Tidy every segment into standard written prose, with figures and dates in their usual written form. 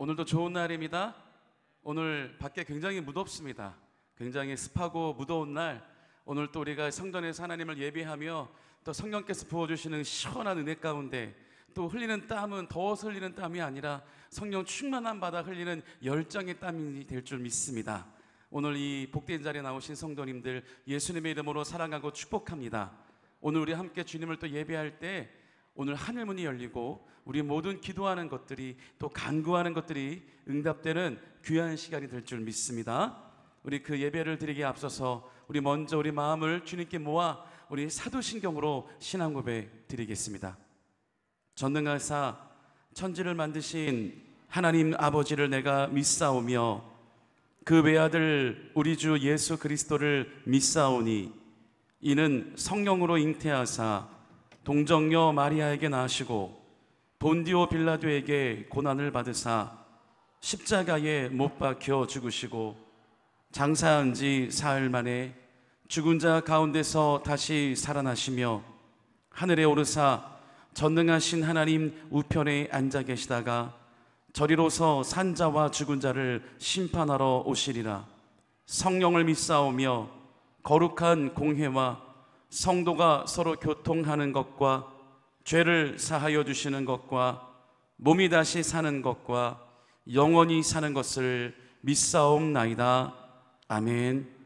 오늘도 좋은 날입니다. 오늘 밖에 굉장히 무덥습니다. 굉장히 습하고 무더운 날, 오늘 또 우리가 성전에서 하나님을 예배하며 또 성령께서 부어주시는 시원한 은혜 가운데 또 흘리는 땀은 더워서 흘리는 땀이 아니라 성령 충만한 바다 흘리는 열정의 땀이 될 줄 믿습니다. 오늘 이 복된 자리에 나오신 성도님들 예수님의 이름으로 사랑하고 축복합니다. 오늘 우리 함께 주님을 또 예배할 때 오늘 하늘문이 열리고 우리 모든 기도하는 것들이 또 간구하는 것들이 응답되는 귀한 시간이 될 줄 믿습니다. 우리 그 예배를 드리기에 앞서서 우리 먼저 우리 마음을 주님께 모아 우리 사도신경으로 신앙 고백 드리겠습니다. 전능하사 천지를 만드신 하나님 아버지를 내가 믿사오며 그 외아들 우리 주 예수 그리스도를 믿사오니 이는 성령으로 잉태하사 동정녀 마리아에게 나시고 본디오 빌라도에게 고난을 받으사 십자가에 못 박혀 죽으시고 장사한 지 사흘 만에 죽은 자 가운데서 다시 살아나시며 하늘에 오르사 전능하신 하나님 우편에 앉아 계시다가 저리로서 산자와 죽은 자를 심판하러 오시리라. 성령을 믿사오며 거룩한 공회와 성도가 서로 교통하는 것과 죄를 사하여 주시는 것과 몸이 다시 사는 것과 영원히 사는 것을 믿사옵나이다. 아멘.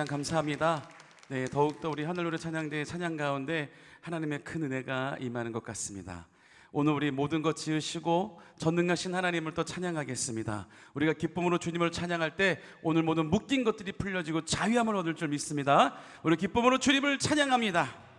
찬양 감사합니다. 네, 더욱더 우리 하늘노래 찬양대의 찬양 가운데 하나님의 큰 은혜가 임하는 것 같습니다. 오늘 우리 모든 것 지으시고 전능하신 하나님을 또 찬양하겠습니다. 우리가 기쁨으로 주님을 찬양할 때 오늘 모든 묶인 것들이 풀려지고 자유함을 얻을 줄 믿습니다. 우리 기쁨으로 주님을 찬양합니다.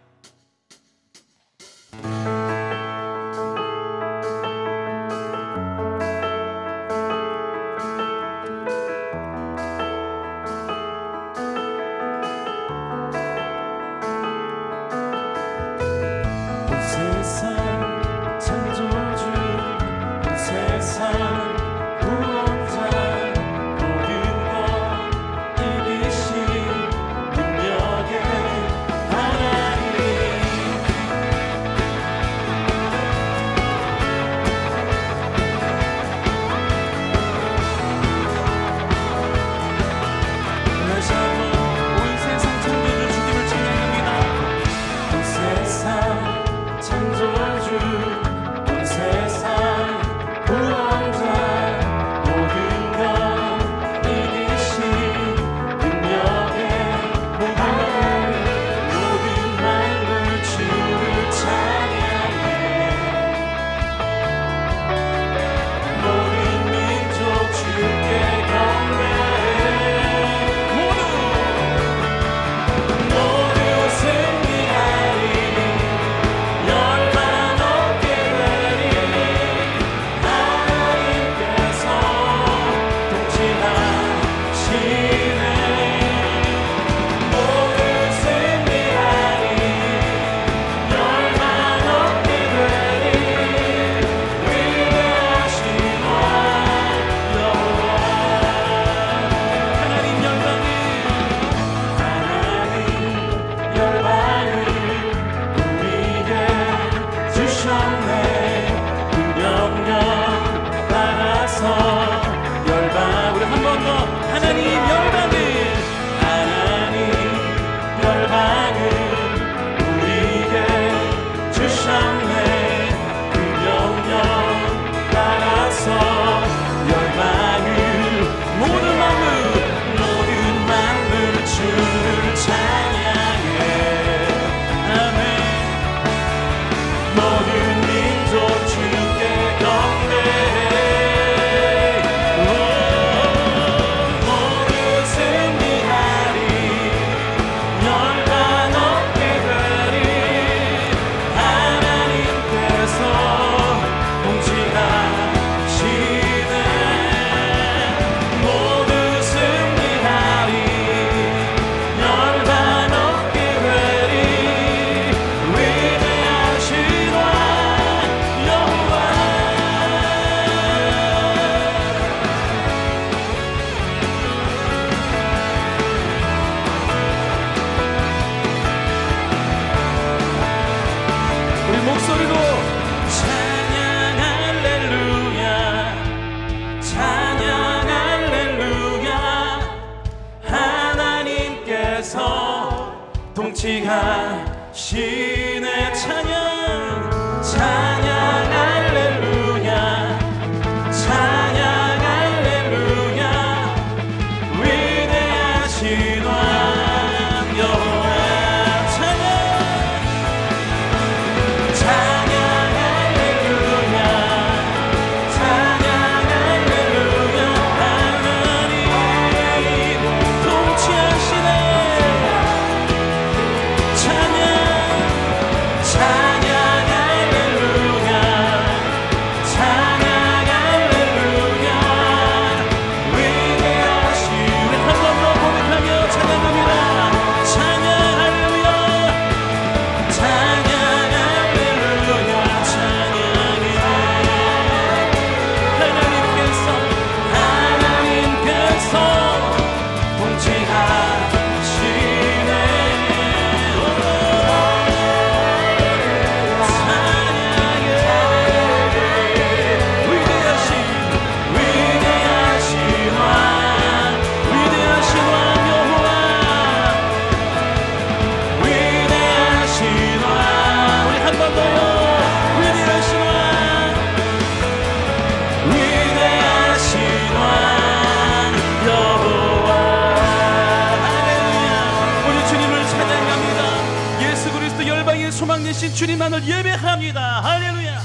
목소리로 찬양 할렐루야, 찬양 할렐루야. 하나님께서 통치하시네. 찬양, 찬양 할렐루야, 찬양 할렐루야. 위대하신 왕 여호와. 찬양 할렐루야. 소망 되신 주님만을 예배합니다. 할렐루야.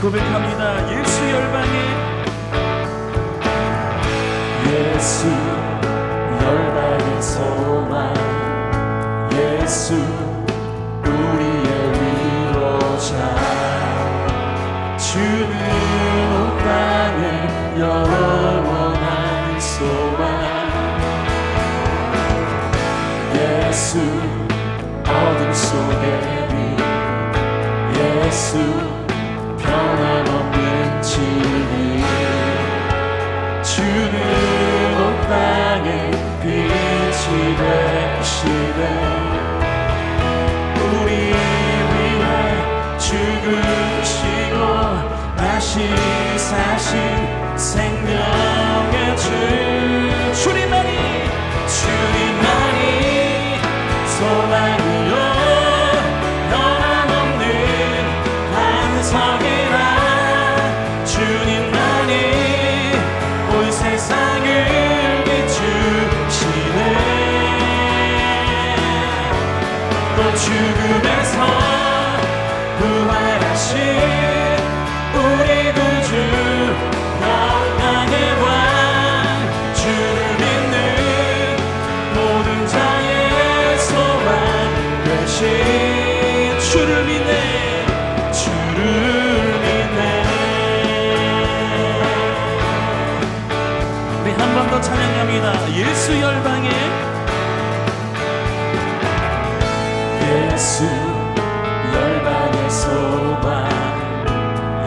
고백합니다. 예수 열방에, 예수 열방의 소망, 예수 우리의 위로자, 주는 온 땅에 영원한 소망. 예수 어둠 속의 빛, 예수 변함없는 진리, 주는 온 땅에 빛이 되시네. 우리 위해 죽으시고 다시 사신 생명의 주, 주님만이 소망이요 변함없는 반석이라. 주님만이 온 세상을 비추시네. 또 죽음에서 부활하신 우리 구주 영광의 왕, 주를 믿는 모든 자의 소망 되신. 주를 믿네, 주를 믿네. 우리 한 번 더 찬양합니다. 예수 열방에, 예수 열방의 소망,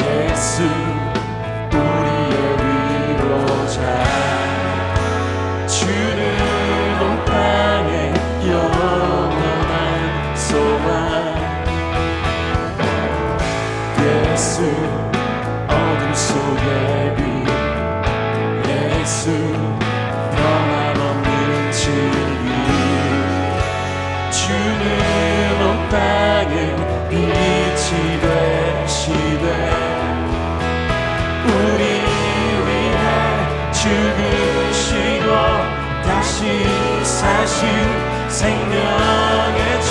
예수 우리의 위로자, 주는 온 땅에 영원한 소망. 예수 어둠 속의 빛, 예수 변함없는 진리, 주는 온 땅에 빛이 되시네. 우리 위해 죽으시고 다시 사신 생명의 주,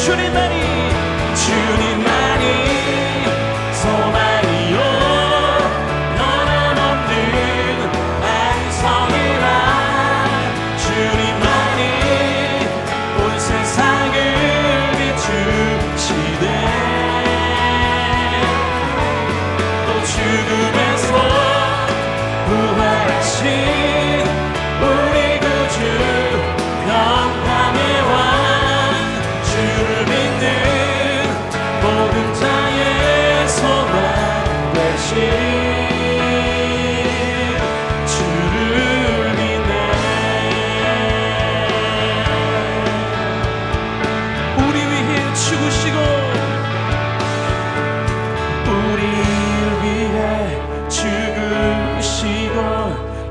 주님만이 소망이요 변함없는 반석이라. 주님만이 온 세상을 비추시네. 또 죽음에서 부활하신 우리 구주 평강의 왕, 주를 믿는 모든 자의 소망 되신. 주를 믿네. 우리 위해 죽으시고 우리를 위해 죽으시고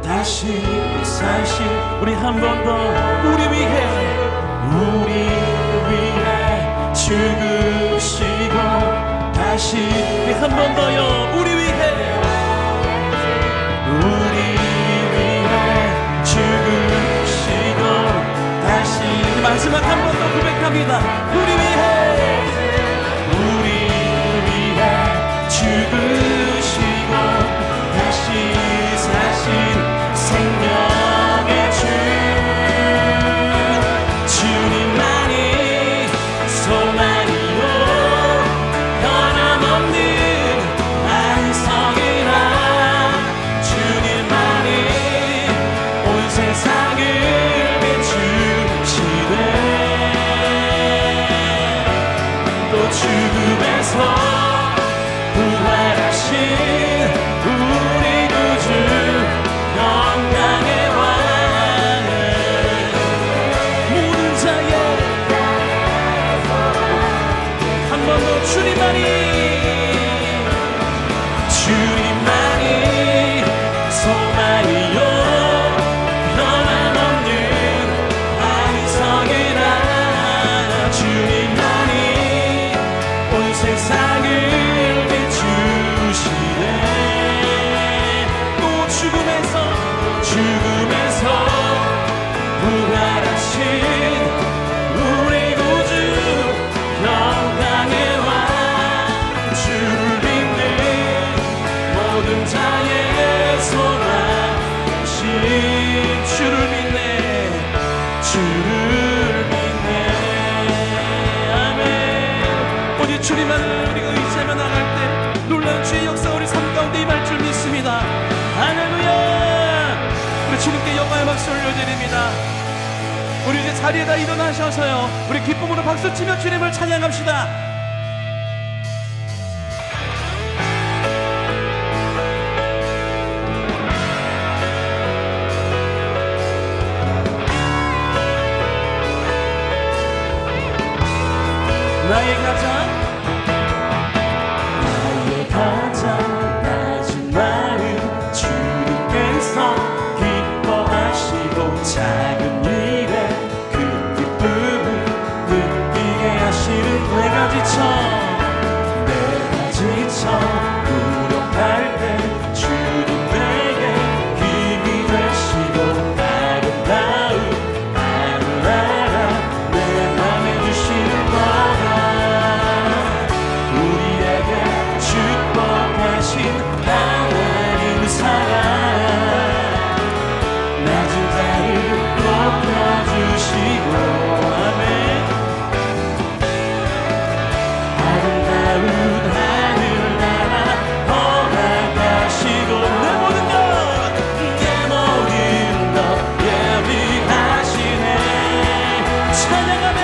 다시 사신. 우리 한 번 더, 우리 위해 죽으시고 다시. 우리 한 번 더요. 우리 위해 죽으시고 다시. 마지막 한 번 더 고백합니다. 우리 위해 죽으시고 다시 사신 생명의 주, 주님만이 소망이요 변함없는 박수 올려드립니다. 우리 이제 자리에다 일어나셔서요, 우리 기쁨으로 박수치며 주님을 찬양합시다. 나의 가장 낮은 마음 주님께서 기뻐하시고 작은 일에 큰 기쁨을 느끼게 하시는 내가 지쳐 무력할 때 주님 내게 힘이 되시고 아름다운 하늘나라 내 맘에 주시는 거라. 우리에게 축복하신 하나님 사랑 낮은 자를 높여주시고 아멘. 아름다운 하늘나라 허락하시고 내 모든 것 예비하시네. 찬양하네.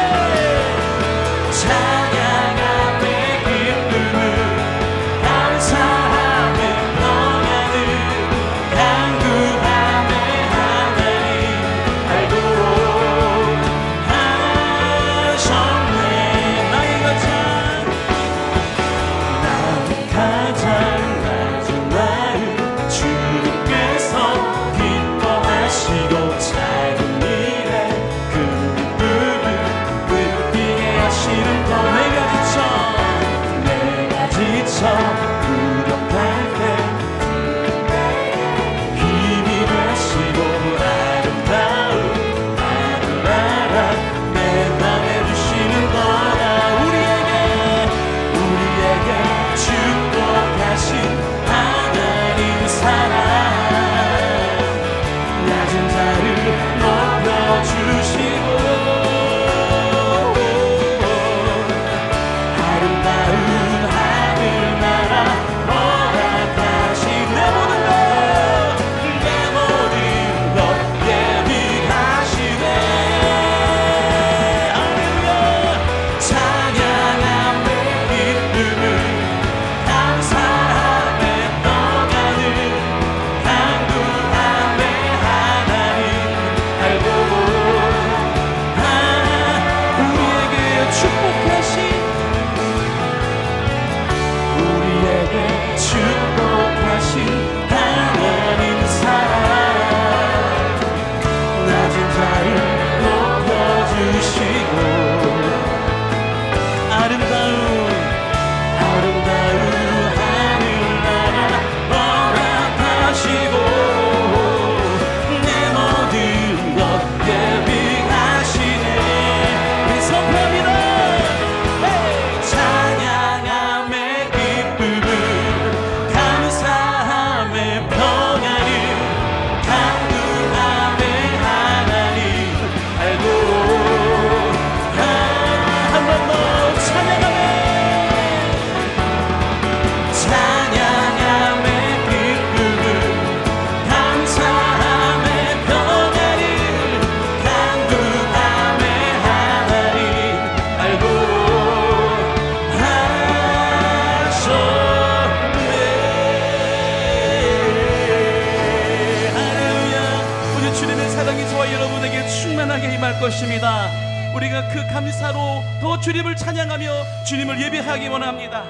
것입니다. 우리가 그 감사로 더 주님을 찬양하며 주님을 예배하기 원합니다.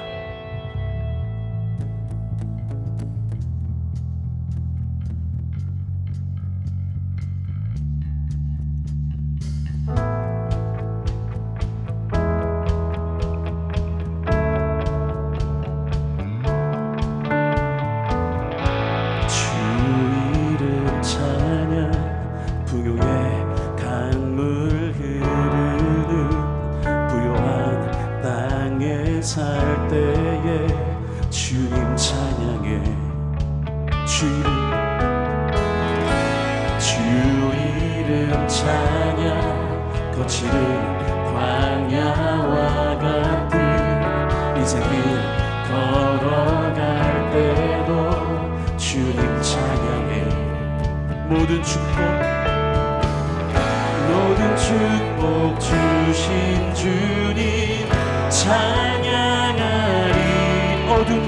살 때에 주님 찬양해 주 이름 찬양 거칠은 광야와 같은 인생길 걸어갈 때도 주님 찬양해 모든 축복 모든 축복 주신 주님 찬양하리. 어두운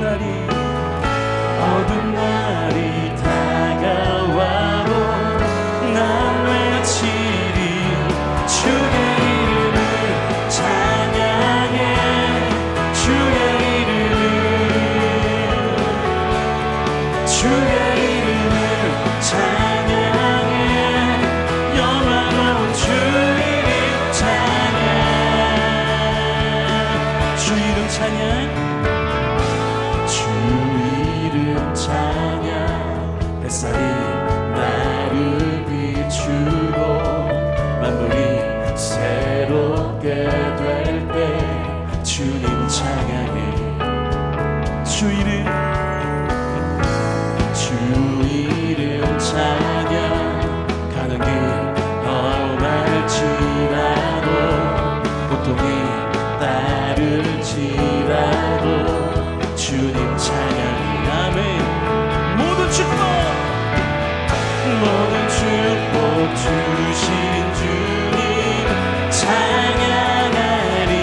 날이 다가와도 난 외치리. 주의 이름을 찬양해. 주의 이름을 찬양해. 영원한 주 이름 찬양. 주 이름 찬양. 주 이름 찬양. 햇살이 나를 비추고 만물이 새롭게 될 때 주님 찬양해. 주 이름 찬양. 가는 길 험할지라도 고통이 따를지라도 주님 찬양해. 아멘. 모든 축복 주신 주님 찬양하리.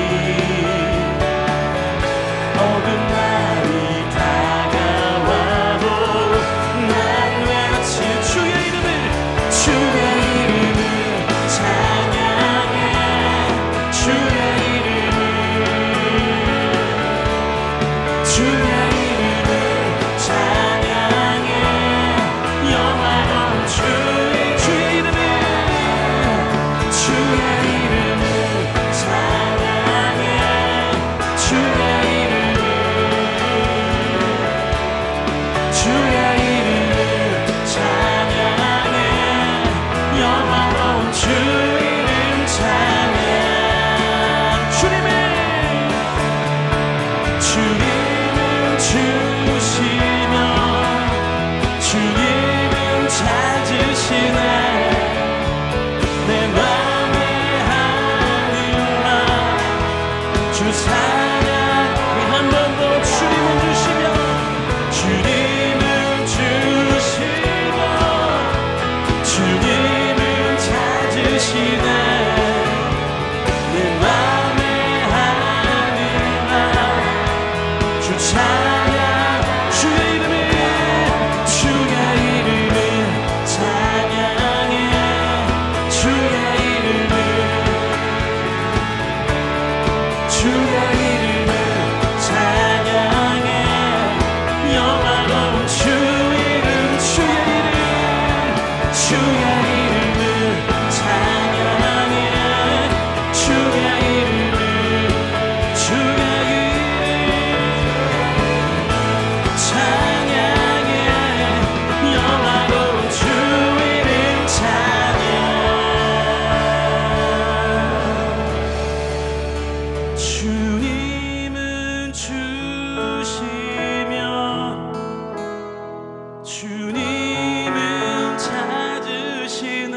어두운 날이 다가와도 난 외친 주의 이름을 찬양해. 주의 이름을 찬양해. 영원한 주의 이름을 찬양해. 주의 이름을 찬양해. 영원한 주 이름 찬양. 주님은 주시며 주님은 찾으시네. 내 맘에 하늘만 주 사랑. 한 번 더 주님은 주시며 주님은 주시며 주님은 찾으시네. 내 맘에 하늘만 주 찬양. 주의 이름을 찬양해. 주의 이름을 찬양해. 영원한 주 이름. 주의 이름을 찬양해. 주의 이름을 찬양해. 영원한 주 이름 찬양. 주님은 주시며 주님은 찾으시네.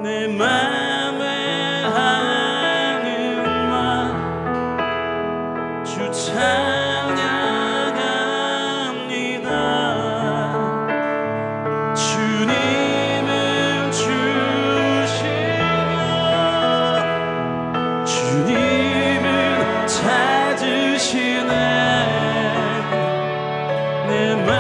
내 맘에 하늘만 주 찬양합니다. 주님은 주시며 주님은 찾으시네. 내 맘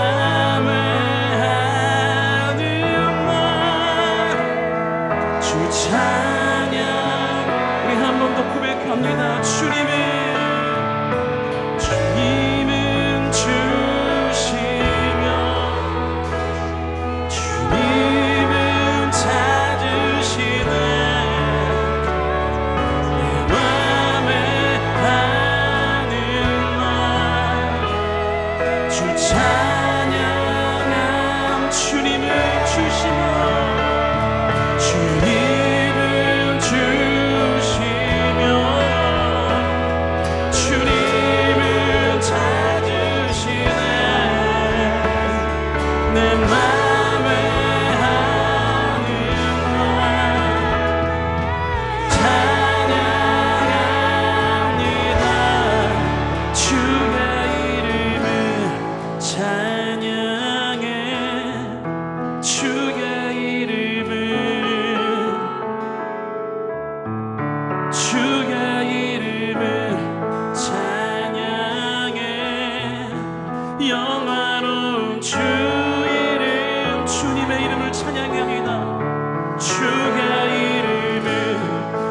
영화로운 주 이름 주님의 이름을 찬양합니다. 주가 이름을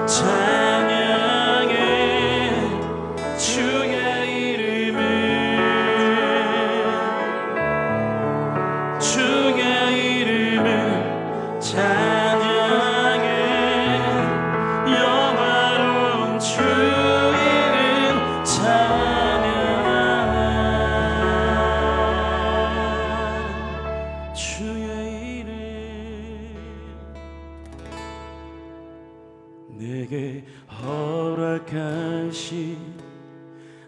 찬양해 주가 이름을 주가 이름을 찬양해 영화로운 주 이름 찬양 주의 이름 내게 허락하신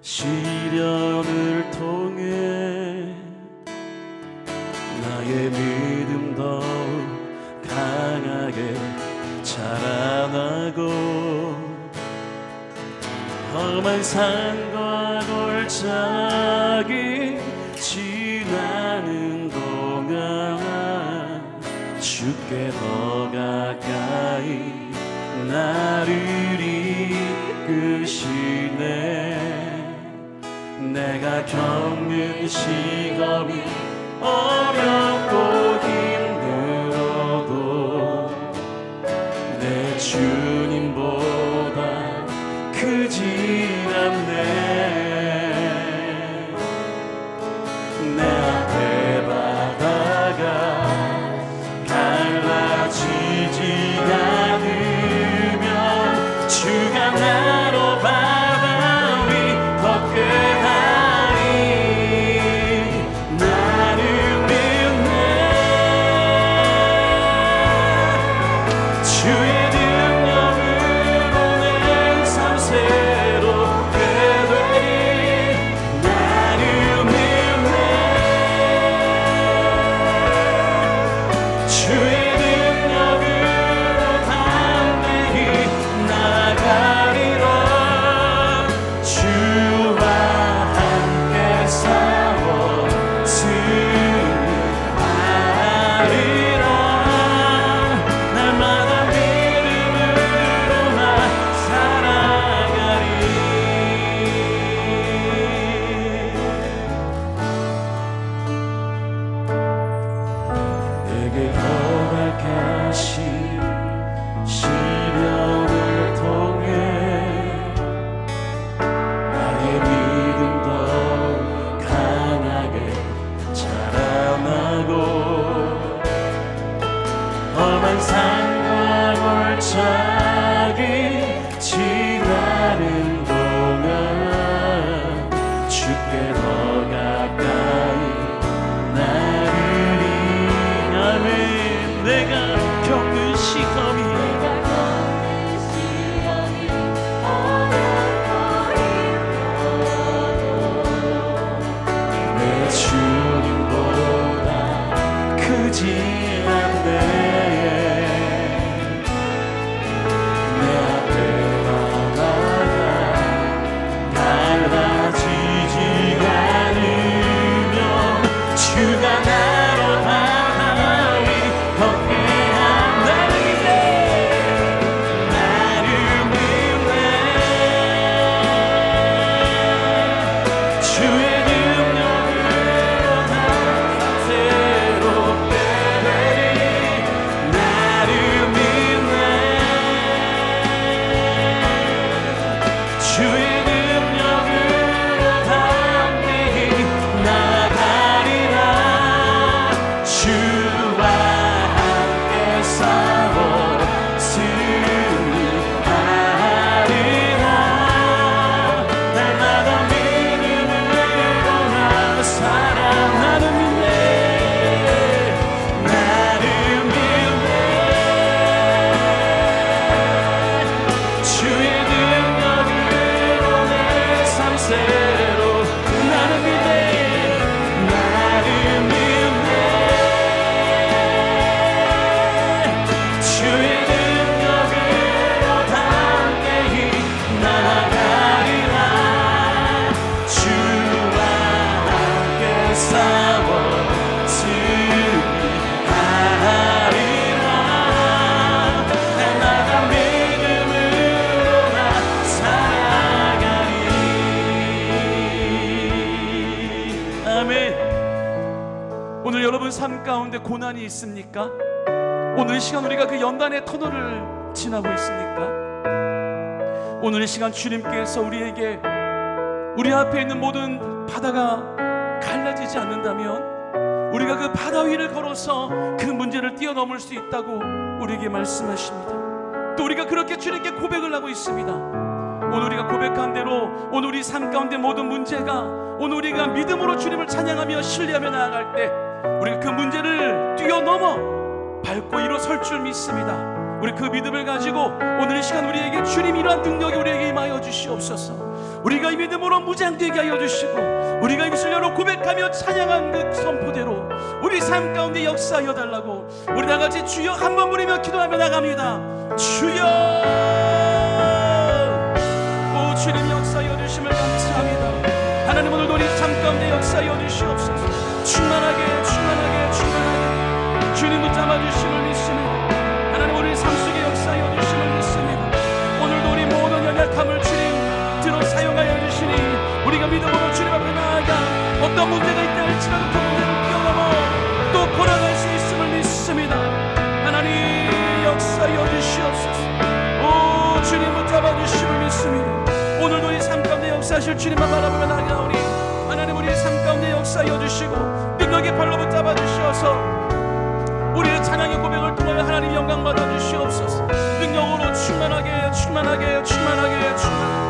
시련을 통해 나의 믿음 더욱 강하게 자라나고 험한 산과 골짜기 지나는 동안 주께 더 가까이 나를 이끄시네. 내가 겪는 시험이 어렵고 힘들어도 내 주님보다 크지 않네. 내 앞에 바다가 갈라지지 않으면 주가 나로 바다 위 걷게하리. 나를 믿네. 주의 능력으로 내 삶 새롭게 되리. 나를 믿네. 주의 능력으로 담대히 나가리라. 주와 함께 싸워 승리하리라. 날마다 믿음으로 나 살아가리. 내게 허락하신 시련을 통해 나의 믿음 더 강하게 자라나고 험한 산과 골짜기 지나는 동안 주께 더 가까이 나를 인하면 내가 겪는 시험이 내 주님보다 크지 않네. 내 앞에 바다가 갈라지지 않으면 주가 나로 바다 위 걷게 한다네. 나를 믿네. 주의 능력으로 나 새롭게 되리. 오늘 여러분 삶 가운데 고난이 있습니까? 오늘 이 시간 우리가 그 연단의 터널을 지나고 있습니까? 오늘 이 시간 주님께서 우리에게 우리 앞에 있는 모든 바다가 갈라지지 않는다면 우리가 그 바다 위를 걸어서 그 문제를 뛰어넘을 수 있다고 우리에게 말씀하십니다. 또 우리가 그렇게 주님께 고백을 하고 있습니다. 오늘 우리가 고백한 대로 오늘 우리 삶 가운데 모든 문제가 오늘 우리가 믿음으로 주님을 찬양하며 신뢰하며 나아갈 때 우리가 그 문제를 뛰어넘어 밟고 일어설 줄 믿습니다. 우리 그 믿음을 가지고 오늘 이 시간 우리에게 주님 이러한 능력이 우리에게 임하여 주시옵소서. 우리가 이 믿음으로 무장되게 하여 주시고 우리가 입술 열어 고백하며 찬양한 그 선포대로 우리 삶 가운데 역사하여 달라고 우리 다같이 주여 한번 부르며 기도하며 나갑니다. 주여, 오 주님 역사하여 주심을 감사합니다. 하나님 오늘도 우리 삶 가운데 역사하여 주시옵소서. 충만하게 충만하게 충만하게 주님 붙잡아 주심을 믿습니다. 하나님 우리 삶 속에 역사하여 주심을 믿습니다. 오늘도 우리 모든 연약함을 주님 들어 사용하여 주시니 우리가 믿음으로 주님 앞에 나아가 어떤 문제가 있다 할지라도 그 문제를 뛰어넘어 또 걸어갈 수 있음을 믿습니다. 하나님 역사하여 주시옵소서. 오 주님 붙잡아 주심을 믿습니다. 오늘도 우리 삶 가운데 역사하실 주님만 바라보며 나아가오니 하나님 우리 삶 가운데 역사하여 주시고 능력의 발로 붙잡아 주시어서 우리의 찬양의 고백을 통하여 하나님 영광 받아 주시옵소서. 능력으로 충만하게 충만하게 충만하게 충만하게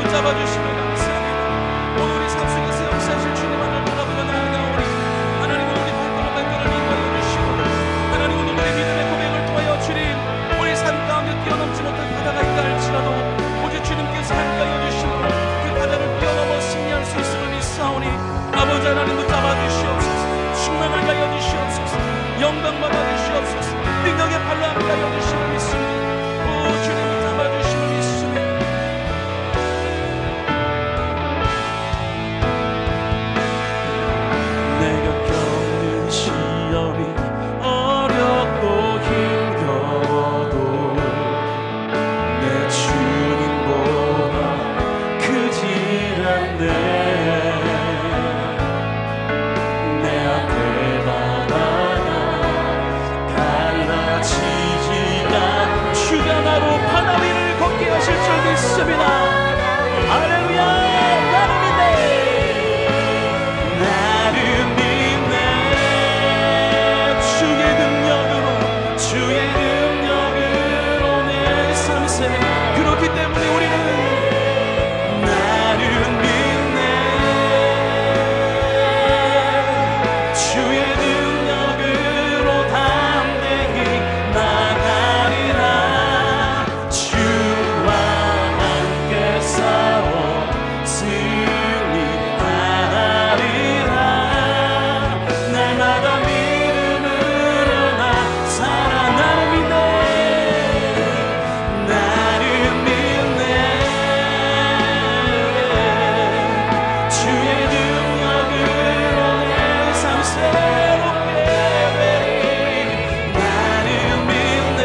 잡아주심을 감사합니다. 오늘 우리 삶 속에서 역사하실 주님 하나님 바라보며 나아가오니 하나님 오늘 우리 발걸음을 인도하여 주시고 하나님 오늘 우리 믿음의 고백을 통하여 주님 우리 삶 가운데 뛰어넘지 못할 바다가 있다 할지라도 오직 주님께서 함께하여 주심으로 그 바다를 뛰어넘어 승리할 수 있음을 믿사오니 아버지 하나님 붙잡아 주시옵소서. 충만하게 하여 주시옵소서. 영광 받아 주시옵소서. 능력의 발로 함께하여 주심을 믿습니다. 오 주님 붙잡아 주심을 믿습니다. 어렵고 힘겨워도 내 주님보다 크지 않네. 내 앞에 바다가 갈라지지가 주가 나로 바다 위를 걷게 하실 줄 믿습니다. 할렐루야. 나를 믿네. 나를 믿네. 주의 능력으로 내 삶에 그렇기 때문에 우리는 나를 믿네. 주의 능력으로 담대히 나가리라. 주와 함께 싸워 승리하리라. 날마다 믿음으로 나 살아. 나를 믿네. 나를 믿네. 주의 능력으로 내 삶 새롭게 되리. 나를 믿네.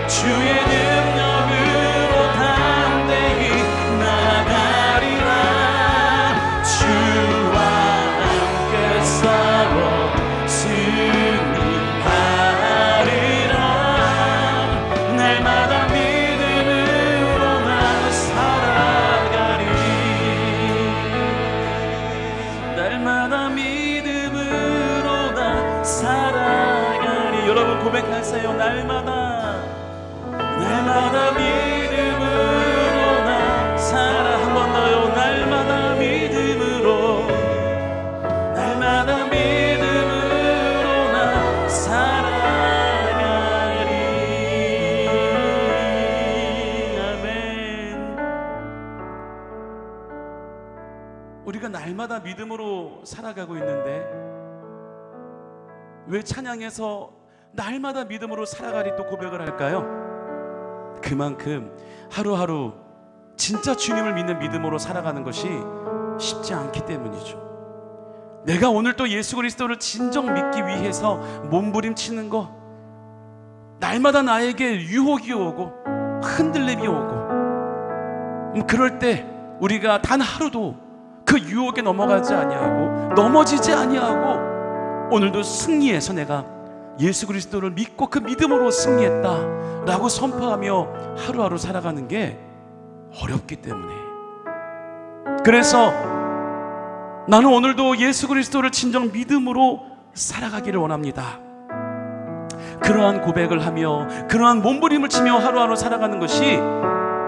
주의 능력으로 담대히 나가리라. 주와 함께 싸워 승리하리라. 날마다 믿음으로 나 살아가리. 날마다 믿음으로 나 살아가리. 여러분 고백하세요. 날마다 믿음으로 나 살아. 한 번 더요. 날마다 믿음으로 나 살아가리. 아멘. 우리가 날마다 믿음으로 살아가고 있는데 왜 찬양에서 날마다 믿음으로 살아가리 또 고백을 할까요? 그만큼 하루하루 진짜 주님을 믿는 믿음으로 살아가는 것이 쉽지 않기 때문이죠. 내가 오늘 또 예수 그리스도를 진정 믿기 위해서 몸부림치는 거, 날마다 나에게 유혹이 오고 흔들림이 오고, 그럴 때 우리가 단 하루도 그 유혹에 넘어가지 아니하고 넘어지지 아니하고 오늘도 승리해서 내가 예수 그리스도를 믿고 그 믿음으로 승리했다 라고 선포하며 하루하루 살아가는 게 어렵기 때문에, 그래서 나는 오늘도 예수 그리스도를 진정 믿음으로 살아가기를 원합니다. 그러한 고백을 하며 그러한 몸부림을 치며 하루하루 살아가는 것이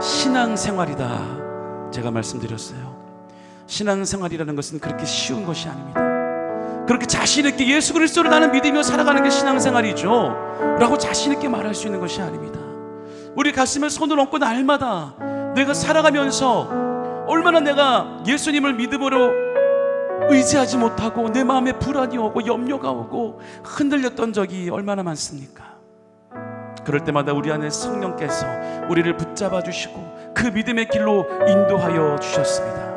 신앙생활이다 제가 말씀드렸어요. 신앙생활이라는 것은 그렇게 쉬운 것이 아닙니다. 그렇게 자신 있게 예수 그리스도를 나는 믿으며 살아가는 게 신앙생활이죠 라고 자신 있게 말할 수 있는 것이 아닙니다. 우리 가슴에 손을 얹고 날마다 내가 살아가면서 얼마나 내가 예수님을 믿음으로 의지하지 못하고 내 마음에 불안이 오고 염려가 오고 흔들렸던 적이 얼마나 많습니까? 그럴 때마다 우리 안에 성령께서 우리를 붙잡아 주시고 그 믿음의 길로 인도하여 주셨습니다.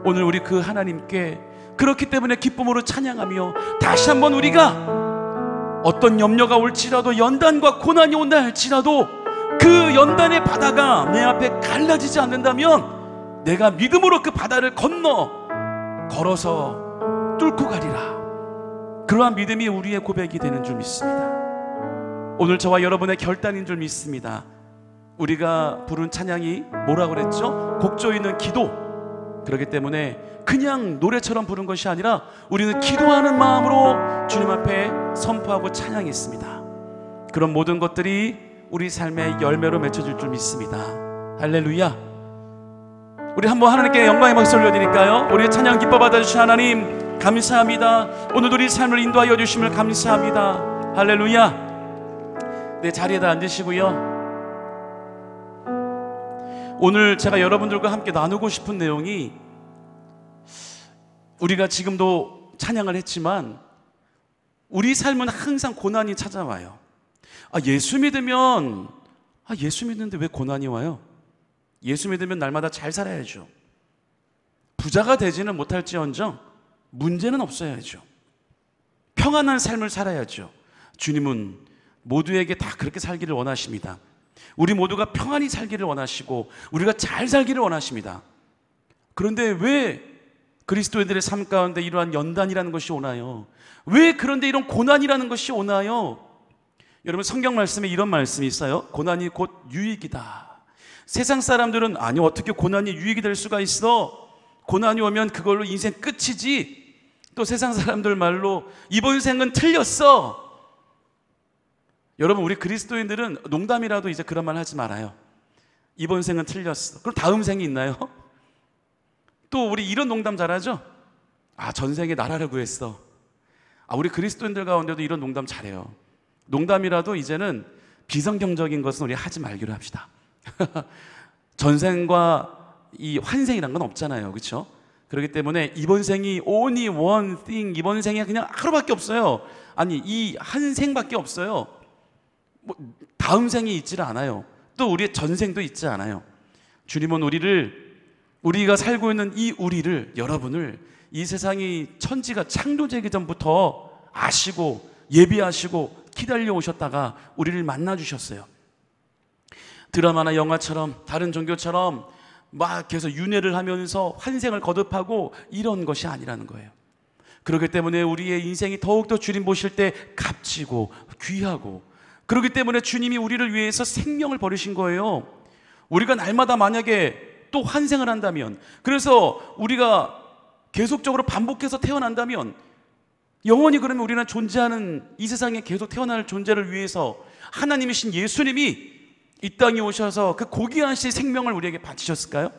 오늘 우리 그 하나님께 그렇기 때문에 기쁨으로 찬양하며 다시 한번 우리가 어떤 염려가 올지라도, 연단과 고난이 온다 할지라도 그 연단의 바다가 내 앞에 갈라지지 않는다면 내가 믿음으로 그 바다를 건너 걸어서 뚫고 가리라. 그러한 믿음이 우리의 고백이 되는 줄 믿습니다. 오늘 저와 여러분의 결단인 줄 믿습니다. 우리가 부른 찬양이 뭐라 그랬죠? 곡조 있는 기도. 그렇기 때문에 그냥 노래처럼 부른 것이 아니라 우리는 기도하는 마음으로 주님 앞에 선포하고 찬양했습니다. 그런 모든 것들이 우리 삶의 열매로 맺혀질 줄 믿습니다. 할렐루야. 우리 한번 하나님께 영광의 박수 올려드릴까요? 우리의 찬양 기뻐 받아주신 하나님 감사합니다. 오늘도 우리 삶을 인도하여 주심을 감사합니다. 할렐루야. 네, 자리에다 앉으시고요. 오늘 제가 여러분들과 함께 나누고 싶은 내용이, 우리가 지금도 찬양을 했지만 우리 삶은 항상 고난이 찾아와요. 예수 믿으면 예수 믿는데 왜 고난이 와요? 예수 믿으면 날마다 잘 살아야죠. 부자가 되지는 못할지언정 문제는 없어야죠. 평안한 삶을 살아야죠. 주님은 모두에게 다 그렇게 살기를 원하십니다. 우리 모두가 평안히 살기를 원하시고 우리가 잘 살기를 원하십니다. 그런데 왜 그리스도인들의 삶 가운데 이러한 연단이라는 것이 오나요? 왜 그런데 이런 고난이라는 것이 오나요? 여러분, 성경 말씀에 이런 말씀이 있어요. 고난이 곧 유익이다. 세상 사람들은 아니 어떻게 고난이 유익이 될 수가 있어? 고난이 오면 그걸로 인생 끝이지. 또 세상 사람들 말로 이번 생은 틀렸어. 여러분, 우리 그리스도인들은 농담이라도 이제 그런 말 하지 말아요. 이번 생은 틀렸어. 그럼 다음 생이 있나요? 또 우리 이런 농담 잘하죠? 전생에 나라를 구했어. 우리 그리스도인들 가운데도 이런 농담 잘해요. 농담이라도 이제는 비성경적인 것은 우리 하지 말기로 합시다. 전생과 이 환생이란 건 없잖아요, 그렇죠? 그렇기 때문에 이번 생이 only one thing, 이번 생에 그냥 하루밖에 없어요. 아니, 이 한 생밖에 없어요. 다음 생이 있지를 않아요. 또 우리의 전생도 있지 않아요. 주님은 우리가 살고 있는 이 우리를, 여러분을 이 세상이 천지가 창조되기 전부터 아시고 예비하시고 기다려 오셨다가 우리를 만나 주셨어요. 드라마나 영화처럼 다른 종교처럼 막 계속 윤회를 하면서 환생을 거듭하고 이런 것이 아니라는 거예요. 그렇기 때문에 우리의 인생이 더욱더 주님 보실 때 값지고 귀하고, 그렇기 때문에 주님이 우리를 위해서 생명을 버리신 거예요. 우리가 날마다 만약에 또 환생을 한다면, 그래서 우리가 계속적으로 반복해서 태어난다면 영원히, 그러면 우리는 존재하는 이 세상에 계속 태어날 존재를 위해서 하나님이신 예수님이 이 땅에 오셔서 그 고귀하신 생명을 우리에게 바치셨을까요?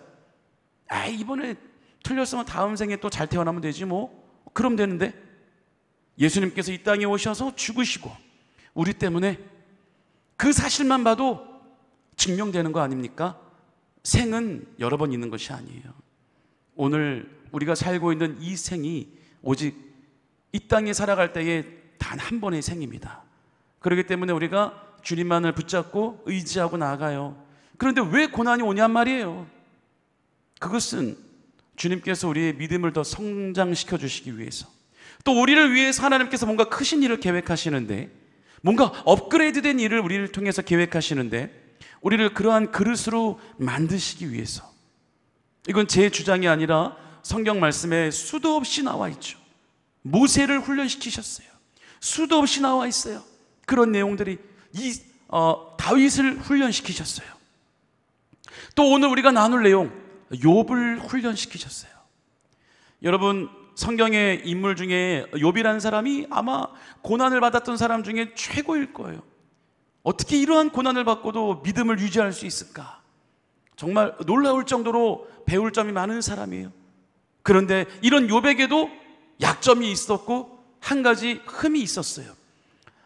이번에 틀렸으면 다음 생에 또 잘 태어나면 되지 뭐. 그럼 되는데 예수님께서 이 땅에 오셔서 죽으시고 우리 때문에, 그 사실만 봐도 증명되는 거 아닙니까? 생은 여러 번 있는 것이 아니에요. 오늘 우리가 살고 있는 이 생이 오직 이 땅에 살아갈 때에 단 한 번의 생입니다. 그렇기 때문에 우리가 주님만을 붙잡고 의지하고 나아가요. 그런데 왜 고난이 오냔 말이에요. 그것은 주님께서 우리의 믿음을 더 성장시켜 주시기 위해서, 또 우리를 위해서 하나님께서 뭔가 크신 일을 계획하시는데, 뭔가 업그레이드된 일을 우리를 통해서 계획하시는데, 우리를 그러한 그릇으로 만드시기 위해서. 이건 제 주장이 아니라 성경 말씀에 수도 없이 나와 있죠. 모세를 훈련시키셨어요. 수도 없이 나와 있어요. 그런 내용들이 다윗을 훈련시키셨어요. 또 오늘 우리가 나눌 내용, 욥을 훈련시키셨어요. 여러분, 성경의 인물 중에 욥이라는 사람이 아마 고난을 받았던 사람 중에 최고일 거예요. 어떻게 이러한 고난을 받고도 믿음을 유지할 수 있을까? 정말 놀라울 정도로 배울 점이 많은 사람이에요. 그런데 이런 욥에게도 약점이 있었고 한 가지 흠이 있었어요.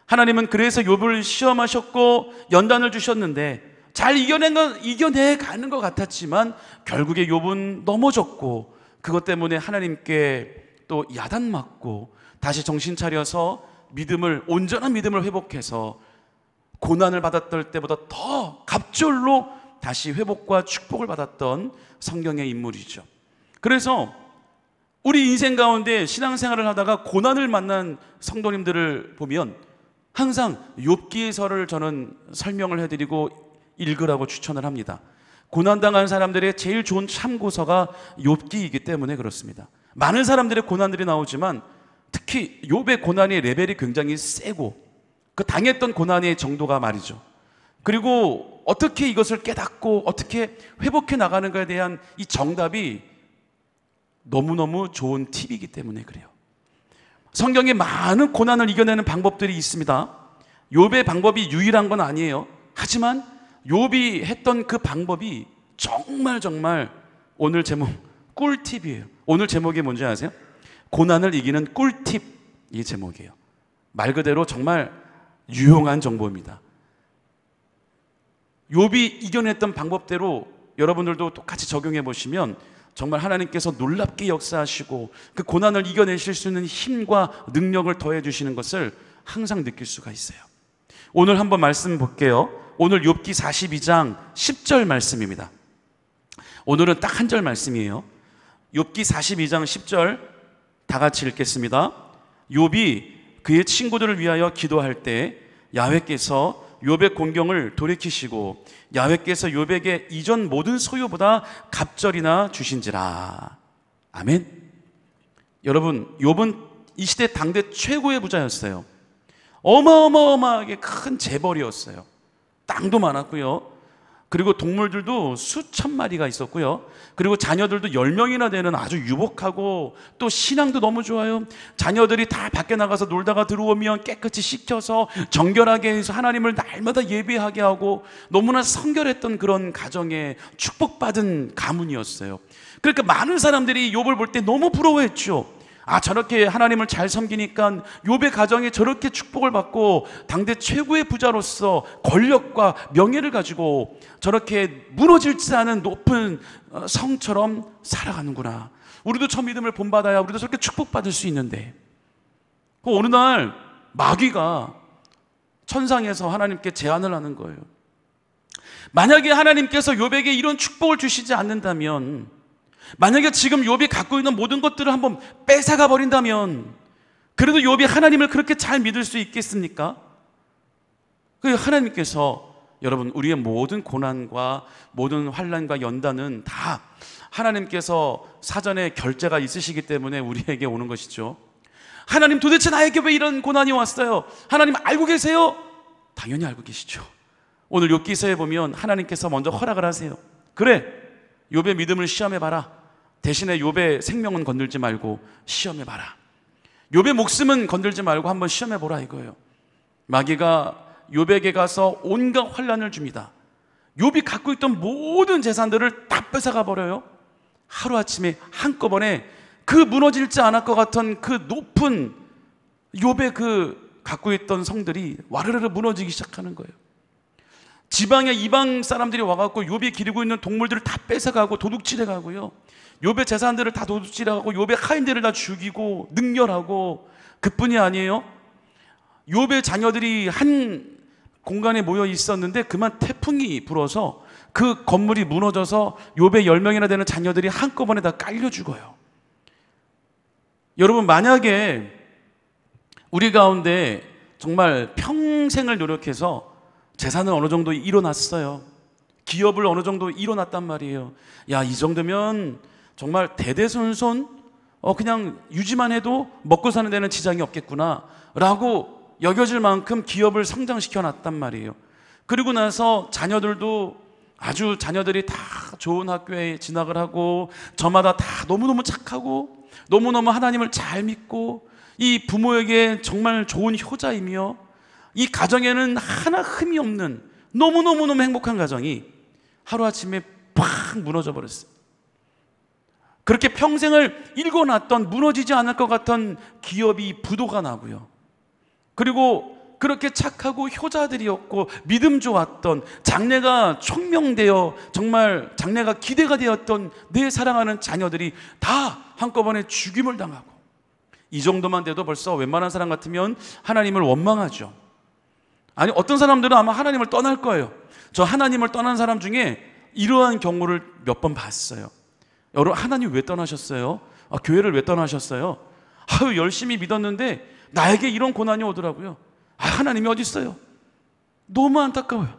하나님은 그래서 욥을 시험하셨고 연단을 주셨는데 잘 이겨내 가는 것 같았지만 결국에 욥은 넘어졌고, 그것 때문에 하나님께 또 야단맞고 다시 정신 차려서 온전한 믿음을 회복해서 고난을 받았던 때보다 더 갑절로 다시 회복과 축복을 받았던 성경의 인물이죠. 그래서 우리 인생 가운데 신앙생활을 하다가 고난을 만난 성도님들을 보면 항상 욥기서를 저는 설명을 해드리고 읽으라고 추천을 합니다. 고난당한 사람들의 제일 좋은 참고서가 욥기이기 때문에 그렇습니다. 많은 사람들의 고난들이 나오지만 특히 욥의 고난의 레벨이 굉장히 세고 그 당했던 고난의 정도가 말이죠. 그리고 어떻게 이것을 깨닫고 어떻게 회복해 나가는가에 대한 이 정답이 너무너무 좋은 팁이기 때문에 그래요. 성경에 많은 고난을 이겨내는 방법들이 있습니다. 욥의 방법이 유일한 건 아니에요. 하지만 욥이 했던 그 방법이 정말 오늘 제목 꿀팁이에요. 오늘 제목이 뭔지 아세요? 고난을 이기는 꿀팁, 이 제목이에요. 말 그대로 정말 유용한 정보입니다. 욥이 이겨냈던 방법대로 여러분들도 똑같이 적용해 보시면 정말 하나님께서 놀랍게 역사하시고 그 고난을 이겨내실 수 있는 힘과 능력을 더해 주시는 것을 항상 느낄 수가 있어요. 오늘 한번 말씀 볼게요. 오늘 욥기 42장 10절 말씀입니다. 오늘은 딱 한 절 말씀이에요. 욥기 42장 10절 다 같이 읽겠습니다. 욥이 그의 친구들을 위하여 기도할 때 야훼께서 욥의 공경을 돌이키시고 야훼께서 욥에게 이전 모든 소유보다 갑절이나 주신지라. 아멘. 여러분, 욥은 이 시대 당대 최고의 부자였어요. 어마어마하게 큰 재벌이었어요. 땅도 많았고요. 그리고 동물들도 수천 마리가 있었고요. 그리고 자녀들도 10명이나 되는 아주 유복하고 또 신앙도 너무 좋아요. 자녀들이 다 밖에 나가서 놀다가 들어오면 깨끗이 씻겨서 정결하게 해서 하나님을 날마다 예배하게 하고 너무나 성결했던 그런 가정에 축복받은 가문이었어요. 그러니까 많은 사람들이 욥을 볼 때 너무 부러워했죠. 저렇게 하나님을 잘 섬기니까 욥의 가정이 저렇게 축복을 받고 당대 최고의 부자로서 권력과 명예를 가지고 저렇게 무너질지 않은 높은 성처럼 살아가는구나. 우리도 저 믿음을 본받아야 우리도 저렇게 축복받을 수 있는데, 어느 날 마귀가 천상에서 하나님께 제안을 하는 거예요. 만약에 하나님께서 욥에게 이런 축복을 주시지 않는다면, 만약에 지금 욥이 갖고 있는 모든 것들을 한번 뺏어가 버린다면 그래도 욥이 하나님을 그렇게 잘 믿을 수 있겠습니까? 하나님께서 여러분, 우리의 모든 고난과 모든 환난과 연단은 다 하나님께서 사전에 결제가 있으시기 때문에 우리에게 오는 것이죠. 하나님, 도대체 나에게 왜 이런 고난이 왔어요? 하나님 알고 계세요? 당연히 알고 계시죠. 오늘 욥기서에 보면 하나님께서 먼저 허락을 하세요. 그래, 욥의 믿음을 시험해봐라. 대신에 욥의 생명은 건들지 말고 시험해봐라. 욥의 목숨은 건들지 말고 한번 시험해보라 이거예요. 마귀가 욥에게 가서 온갖 환난을 줍니다. 욥이 갖고 있던 모든 재산들을 다 뺏어가 버려요. 하루아침에 한꺼번에 그 무너질지 않을 것 같은 그 높은 욥의 그 갖고 있던 성들이 와르르 무너지기 시작하는 거예요. 지방의 이방 사람들이 와갖고 욥이 기르고 있는 동물들을 다 뺏어가고 도둑질해가고요. 욥의 재산들을 다 도둑질하고 욥의 하인들을 다 죽이고 능멸하고, 그뿐이 아니에요. 욥의 자녀들이 한 공간에 모여 있었는데 그만 태풍이 불어서 그 건물이 무너져서 욥의 10명이나 되는 자녀들이 한꺼번에 다 깔려 죽어요. 여러분, 만약에 우리 가운데 정말 평생을 노력해서 재산을 어느 정도 이뤄놨어요. 기업을 어느 정도 이뤄놨단 말이에요. 야, 이 정도면 정말 대대손손 그냥 유지만 해도 먹고 사는 데는 지장이 없겠구나 라고 여겨질 만큼 기업을 성장시켜 놨단 말이에요. 그리고 나서 자녀들이 다 좋은 학교에 진학을 하고 저마다 다 너무너무 착하고 너무너무 하나님을 잘 믿고 이 부모에게 정말 좋은 효자이며 이 가정에는 하나 흠이 없는 너무너무너무 행복한 가정이 하루아침에 팍 무너져 버렸어요. 그렇게 평생을 일궈놨던 무너지지 않을 것 같던 기업이 부도가 나고요. 그리고 그렇게 착하고 효자들이었고 믿음 좋았던, 장래가 총명되어 정말 장래가 기대가 되었던 내 사랑하는 자녀들이 다 한꺼번에 죽임을 당하고, 이 정도만 돼도 벌써 웬만한 사람 같으면 하나님을 원망하죠. 아니, 어떤 사람들은 아마 하나님을 떠날 거예요. 저 하나님을 떠난 사람 중에 이러한 경우를 몇 번 봤어요. 여러분, 하나님 왜 떠나셨어요? 교회를 왜 떠나셨어요? 열심히 믿었는데 나에게 이런 고난이 오더라고요. 하나님이 어디 있어요? 너무 안타까워요.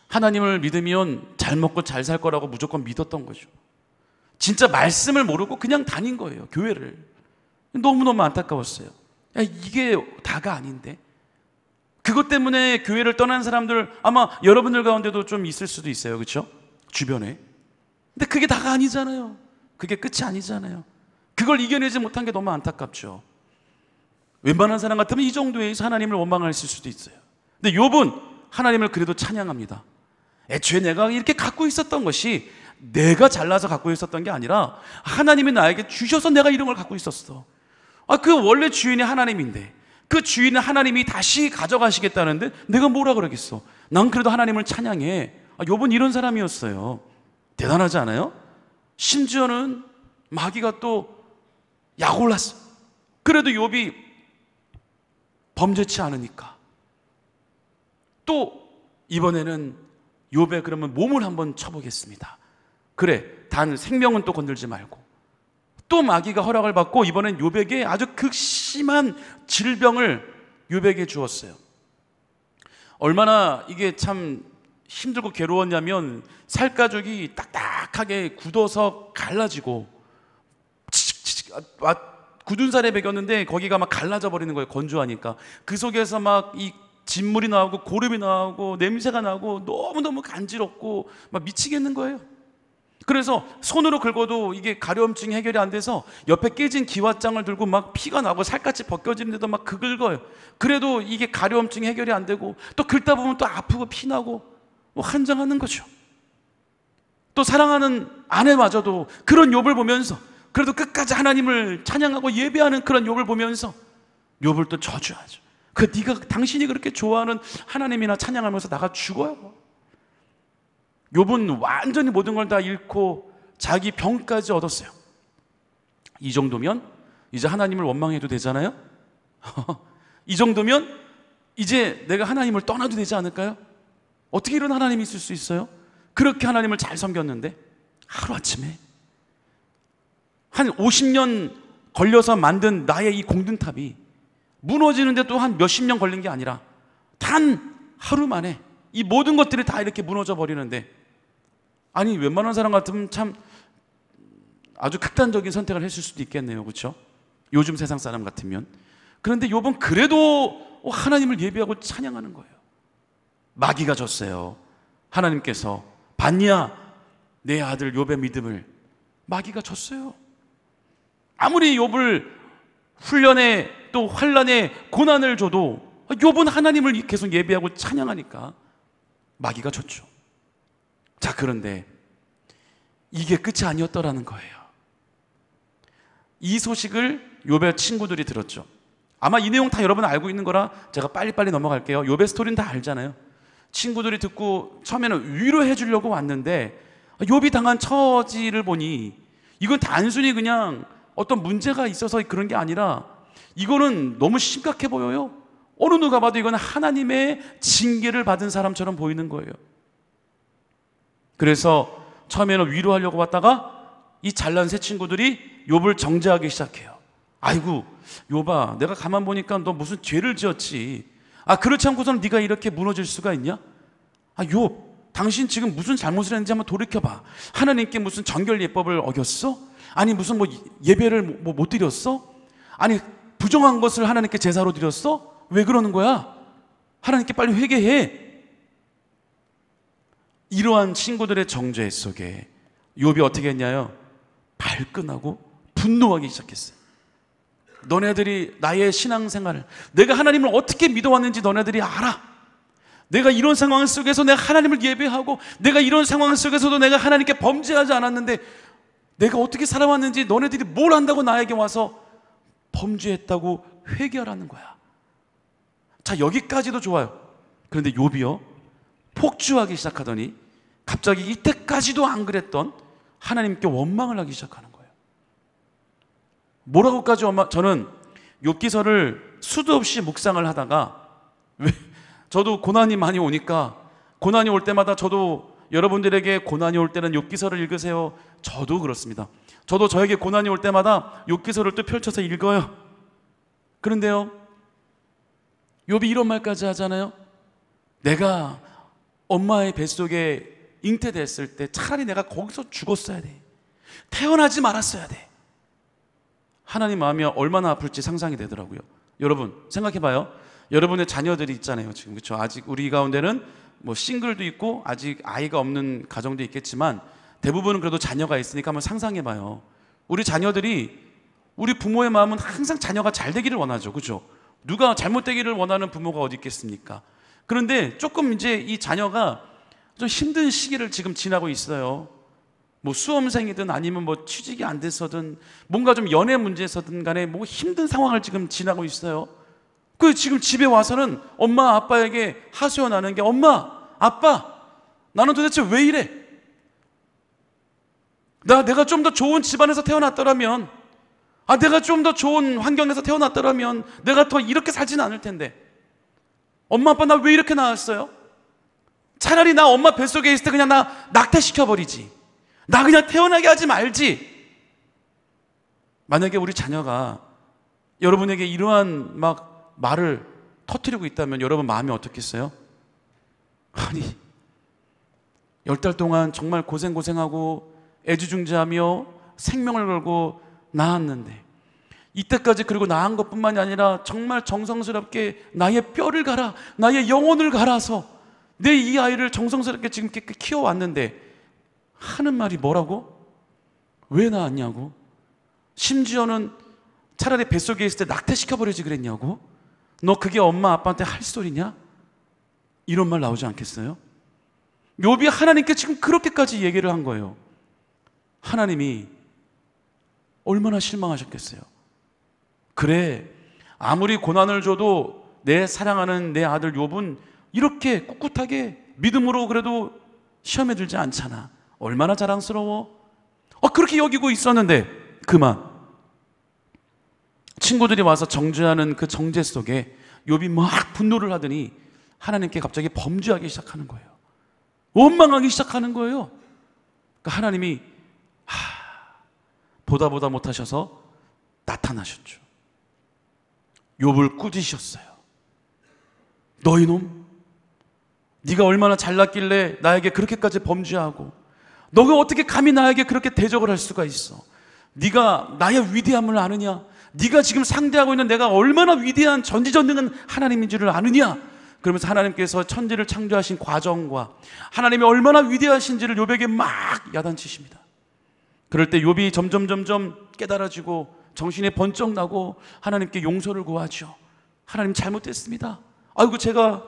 하나님을 믿으면 잘 먹고 잘 살 거라고 무조건 믿었던 거죠. 진짜 말씀을 모르고 그냥 다닌 거예요, 교회를. 너무너무 안타까웠어요. 이게 다가 아닌데. 그것 때문에 교회를 떠난 사람들 아마 여러분들 가운데도 좀 있을 수도 있어요, 그렇죠? 주변에. 근데 그게 다가 아니잖아요. 그게 끝이 아니잖아요. 그걸 이겨내지 못한 게 너무 안타깝죠. 웬만한 사람 같으면 이 정도에서 하나님을 원망했을 수도 있어요. 근데 욥은 하나님을 그래도 찬양합니다. 애초에 내가 이렇게 갖고 있었던 것이 내가 잘나서 갖고 있었던 게 아니라 하나님이 나에게 주셔서 내가 이런 걸 갖고 있었어. 그 원래 주인이 하나님인데 그 주인은 하나님이 다시 가져가시겠다는데 내가 뭐라 그러겠어. 난 그래도 하나님을 찬양해. 욥은 이런 사람이었어요. 대단하지 않아요? 심지어는 마귀가 또 약올랐어. 그래도 욥이 범죄치 않으니까 또 이번에는 욥의 그러면 몸을 한번 쳐보겠습니다. 그래, 단 생명은 또 건들지 말고. 또 마귀가 허락을 받고 이번엔 욥에게 아주 극심한 질병을 욥에게 주었어요. 얼마나 이게 참 힘들고 괴로웠냐면 살가죽이 딱딱하게 굳어서 갈라지고 굳은 살에 베겼는데 거기가 막 갈라져 버리는 거예요. 건조하니까. 그 속에서 막 이 진물이 나오고 고름이 나오고 냄새가 나고 너무너무 간지럽고 막 미치겠는 거예요. 그래서 손으로 긁어도 이게 가려움증이 해결이 안 돼서 옆에 깨진 기왓장을 들고 막 피가 나고 살갗이 벗겨지는데도 막 긁어요. 그래도 이게 가려움증이 해결이 안 되고 또 긁다 보면 또 아프고 피나고 뭐 한장하는 거죠. 또 사랑하는 아내마저도 그런 욥을 보면서 그래도 끝까지 하나님을 찬양하고 예배하는 그런 욥을 보면서 욥을 또 저주하죠. 당신이 그렇게 좋아하는 하나님이나 찬양하면서 나가 죽어요. 욥은 완전히 모든 걸 다 잃고 자기 병까지 얻었어요. 이 정도면 이제 하나님을 원망해도 되잖아요. 이 정도면 이제 내가 하나님을 떠나도 되지 않을까요? 어떻게 이런 하나님이 있을 수 있어요? 그렇게 하나님을 잘 섬겼는데 하루아침에 한 50년 걸려서 만든 나의 이 공든탑이 무너지는데 또 한 몇십 년 걸린 게 아니라 단 하루 만에 이 모든 것들이 다 이렇게 무너져 버리는데, 아니 웬만한 사람 같으면 참 아주 극단적인 선택을 했을 수도 있겠네요, 그렇죠? 요즘 세상 사람 같으면. 그런데 욥은 그래도 하나님을 예배하고 찬양하는 거예요. 마귀가 졌어요. 하나님께서 봤냐 내 아들 욥의 믿음을. 마귀가 졌어요. 아무리 욥을 훈련에 또 환난에 고난을 줘도 욥은 하나님을 계속 예배하고 찬양하니까 마귀가 졌죠. 자, 그런데 이게 끝이 아니었더라는 거예요. 이 소식을 욥의 친구들이 들었죠. 아마 이 내용 다 여러분 알고 있는 거라 제가 빨리빨리 넘어갈게요. 욥의 스토리는 다 알잖아요. 친구들이 듣고 처음에는 위로해 주려고 왔는데 욥이 당한 처지를 보니 이건 단순히 그냥 어떤 문제가 있어서 그런 게 아니라 이거는 너무 심각해 보여요. 어느 누가 봐도 이건 하나님의 징계를 받은 사람처럼 보이는 거예요. 그래서 처음에는 위로하려고 왔다가 이 잘난 새 친구들이 욥을 정죄하기 시작해요. 아이고 욥아, 내가 가만 보니까 너 무슨 죄를 지었지. 그렇지 않고서는 네가 이렇게 무너질 수가 있냐? 욥, 당신 지금 무슨 잘못을 했는지 한번 돌이켜봐. 하나님께 무슨 정결 예법을 어겼어? 아니 무슨 예배를 못 드렸어? 아니 부정한 것을 하나님께 제사로 드렸어? 왜 그러는 거야? 하나님께 빨리 회개해. 이러한 친구들의 정죄 속에 욥이 어떻게 했냐요? 발끈하고 분노하기 시작했어요. 너네들이 나의 신앙생활을, 내가 하나님을 어떻게 믿어왔는지 너네들이 알아. 내가 이런 상황 속에서 내가 하나님을 예배하고, 내가 이런 상황 속에서도 내가 하나님께 범죄하지 않았는데 내가 어떻게 살아왔는지 너네들이 뭘 안다고 나에게 와서 범죄했다고 회개하라는 거야. 자, 여기까지도 좋아요. 그런데 욥이요, 폭주하기 시작하더니 갑자기 이때까지도 안 그랬던 하나님께 원망을 하기 시작하는 거예요. 뭐라고까지 저는 욥기서를 수도 없이 묵상을 하다가, 저도 고난이 많이 오니까, 고난이 올 때마다 저도 여러분들에게 고난이 올 때는 욥기서를 읽으세요. 저도 그렇습니다. 저도 저에게 고난이 올 때마다 욥기서를 또 펼쳐서 읽어요. 그런데요, 욥이 이런 말까지 하잖아요. 내가 엄마의 뱃속에 잉태됐을 때 차라리 내가 거기서 죽었어야 돼. 태어나지 말았어야 돼. 하나님 마음이 얼마나 아플지 상상이 되더라고요. 여러분 생각해봐요. 여러분의 자녀들이 있잖아요 지금, 그렇죠? 아직 우리 가운데는 싱글도 있고 아직 아이가 없는 가정도 있겠지만 대부분은 그래도 자녀가 있으니까 한번 상상해봐요. 우리 자녀들이, 우리 부모의 마음은 항상 자녀가 잘 되기를 원하죠, 그렇죠? 누가 잘못되기를 원하는 부모가 어디 있겠습니까? 그런데 조금 이제 이 자녀가 좀 힘든 시기를 지금 지나고 있어요. 수험생이든 아니면 취직이 안 돼서든 뭔가 좀 연애 문제에서든 간에 힘든 상황을 지금 지나고 있어요. 그 지금 집에 와서는 엄마 아빠에게 하소연하는 게, 엄마 아빠 나는 도대체 왜 이래? 내가 좀 더 좋은 집안에서 태어났더라면, 내가 좀 더 좋은 환경에서 태어났더라면 내가 더 이렇게 살지는 않을 텐데, 엄마 아빠 나 왜 이렇게 낳았어요? 차라리 나 엄마 뱃속에 있을 때 그냥 나 낙태시켜버리지, 나 그냥 태어나게 하지 말지. 만약에 우리 자녀가 여러분에게 이러한 말을 터뜨리고 있다면 여러분 마음이 어떻겠어요? 아니 10달 동안 정말 고생하고 애지중지하며 생명을 걸고 낳았는데, 이때까지 그리고 낳은 것뿐만이 아니라 정말 정성스럽게 나의 뼈를 갈아, 나의 영혼을 갈아서 내 이 아이를 정성스럽게 지금 이렇게 키워왔는데 하는 말이 뭐라고? 왜 낳았냐고? 심지어는 차라리 뱃속에 있을 때 낙태시켜버리지 그랬냐고? 너 그게 엄마 아빠한테 할 소리냐? 이런 말 나오지 않겠어요? 욥이 하나님께 지금 그렇게까지 얘기를 한 거예요. 하나님이 얼마나 실망하셨겠어요? 그래, 아무리 고난을 줘도 내 사랑하는 내 아들 욥은 이렇게 꿋꿋하게 믿음으로 그래도 시험에 들지 않잖아. 얼마나 자랑스러워. 그렇게 여기고 있었는데 그만 친구들이 와서 정죄하는 그 정죄 속에 욥이 막 분노를 하더니 하나님께 갑자기 범죄하기 시작하는 거예요. 원망하기 시작하는 거예요. 그러니까 하나님이 보다 못하셔서 나타나셨죠. 욥을 꾸짖으셨어요. 너 이놈, 네가 얼마나 잘났길래 나에게 그렇게까지 범죄하고, 너가 어떻게 감히 나에게 그렇게 대적을 할 수가 있어? 네가 나의 위대함을 아느냐? 네가 지금 상대하고 있는 내가 얼마나 위대한 전지전능한 하나님인 줄을 아느냐? 그러면서 하나님께서 천지를 창조하신 과정과 하나님이 얼마나 위대하신지를 욥에게 막 야단치십니다. 그럴 때 욥이 점점 깨달아지고 정신이 번쩍 나고 하나님께 용서를 구하죠. 하나님 잘못했습니다. 아이고 제가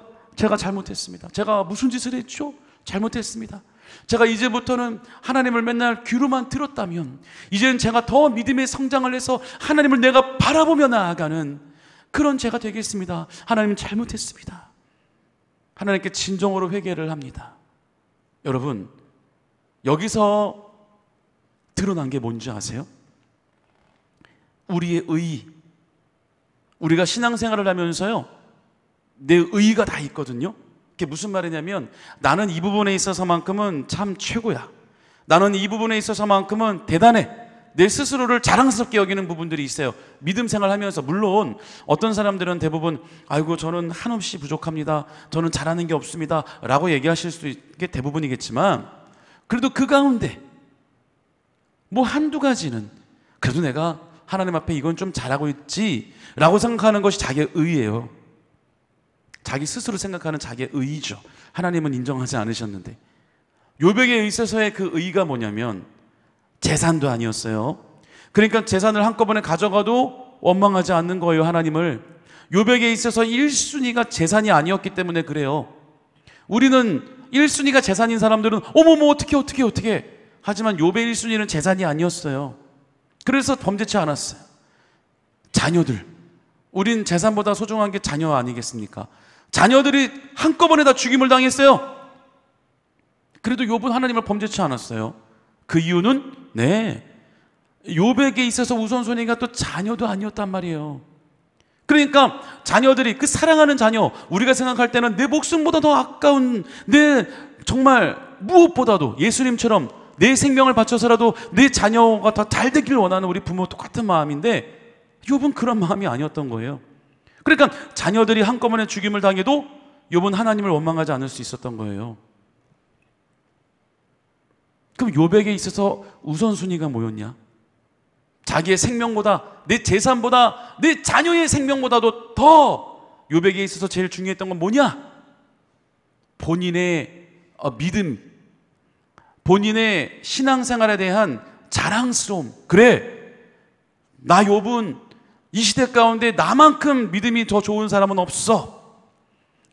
잘못했습니다. 제가 무슨 짓을 했죠? 잘못했습니다. 제가 이제부터는 하나님을 맨날 귀로만 들었다면 이제는 제가 더 믿음의 성장을 해서 하나님을 내가 바라보며 나아가는 그런 제가 되겠습니다. 하나님 잘못했습니다. 하나님께 진정으로 회개를 합니다. 여러분, 여기서 드러난 게 뭔지 아세요? 우리의 의, 우리가 신앙생활을 하면서요, 내 의의가 다 있거든요. 그게 무슨 말이냐면 나는 이 부분에 있어서만큼은 참 최고야. 나는 이 부분에 있어서만큼은 대단해. 내 스스로를 자랑스럽게 여기는 부분들이 있어요. 믿음 생활하면서. 물론 어떤 사람들은 대부분 아이고 저는 한없이 부족합니다, 저는 잘하는 게 없습니다 라고 얘기하실 수 있게 대부분이겠지만, 그래도 그 가운데 뭐 한두 가지는 그래도 내가 하나님 앞에 이건 좀 잘하고 있지 라고 생각하는 것이 자기의 의예요. 자기 스스로 생각하는 자기의 의죠. 하나님은 인정하지 않으셨는데. 욥에게 있어서의 그 의가 뭐냐면 재산도 아니었어요. 그러니까 재산을 한꺼번에 가져가도 원망하지 않는 거예요, 하나님을. 욥에게 있어서 1순위가 재산이 아니었기 때문에 그래요. 우리는 1순위가 재산인 사람들은 어머머 어떻게 하지만 욥의 1순위는 재산이 아니었어요. 그래서 범죄치 않았어요. 자녀들, 우린 재산보다 소중한 게 자녀 아니겠습니까? 자녀들이 한꺼번에 다 죽임을 당했어요. 그래도 욥은 하나님을 범죄치 않았어요. 그 이유는 욥에게 있어서 우선순위가 또 자녀도 아니었단 말이에요. 그러니까 자녀들이, 그 사랑하는 자녀, 우리가 생각할 때는 내 목숨보다 더 아까운, 내 정말 무엇보다도 예수님처럼 내 생명을 바쳐서라도 내 자녀가 더 잘 되길 원하는 우리 부모 똑같은 마음인데 욥은 그런 마음이 아니었던 거예요. 그러니까 자녀들이 한꺼번에 죽임을 당해도 욥은 하나님을 원망하지 않을 수 있었던 거예요. 그럼 욥에게 있어서 우선순위가 뭐였냐? 자기의 생명보다, 내 재산보다, 내 자녀의 생명보다도 더 욥에게 있어서 제일 중요했던 건 뭐냐? 본인의 믿음, 본인의 신앙생활에 대한 자랑스러움. 그래, 나 욥은 이 시대 가운데 나만큼 믿음이 더 좋은 사람은 없어.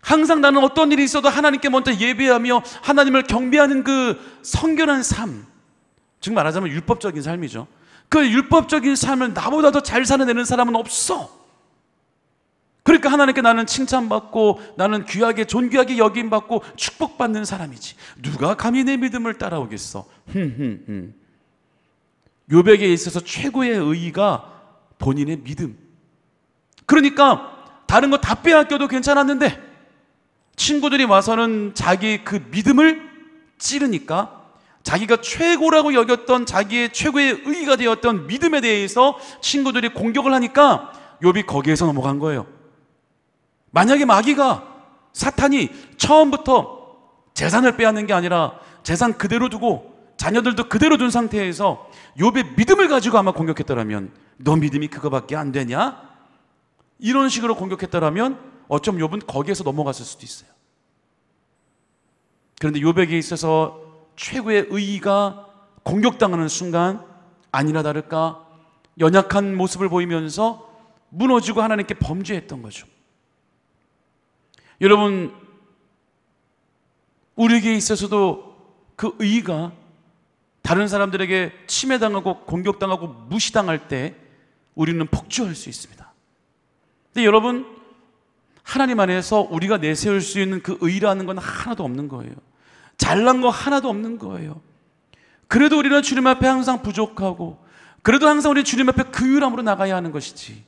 항상 나는 어떤 일이 있어도 하나님께 먼저 예배하며 하나님을 경배하는 그 성결한 삶, 즉 말하자면 율법적인 삶이죠. 그 율법적인 삶을 나보다 더 잘 살아내는 사람은 없어. 그러니까 하나님께 나는 칭찬받고 나는 귀하게 존귀하게 여김받고 축복받는 사람이지. 누가 감히 내 믿음을 따라오겠어. 욥에게 있어서 최고의 의의가 본인의 믿음. 그러니까 다른 거 다 빼앗겨도 괜찮았는데 친구들이 와서는 자기 그 믿음을 찌르니까 자기가 최고라고 여겼던 자기의 최고의 의의가 되었던 믿음에 대해서 친구들이 공격을 하니까 욥이 거기에서 넘어간 거예요. 만약에 마귀가, 사탄이 처음부터 재산을 빼앗는 게 아니라 재산 그대로 두고 자녀들도 그대로 둔 상태에서 욥의 믿음을 가지고 아마 공격했더라면, 너 믿음이 그거밖에 안 되냐? 이런 식으로 공격했더라면 어쩌면 욥은 거기에서 넘어갔을 수도 있어요. 그런데 욥에게 있어서 최고의 의의가 공격당하는 순간 아니나 다를까 연약한 모습을 보이면서 무너지고 하나님께 범죄했던 거죠. 여러분, 우리에게 있어서도 그 의의가 다른 사람들에게 침해당하고 공격당하고 무시당할 때 우리는 폭주할 수 있습니다. 근데 여러분, 하나님 안에서 우리가 내세울 수 있는 그 의의라는 건 하나도 없는 거예요. 잘난 거 하나도 없는 거예요. 그래도 우리는 주님 앞에 항상 부족하고, 그래도 항상 우리 주님 앞에 긍휼함으로 나가야 하는 것이지,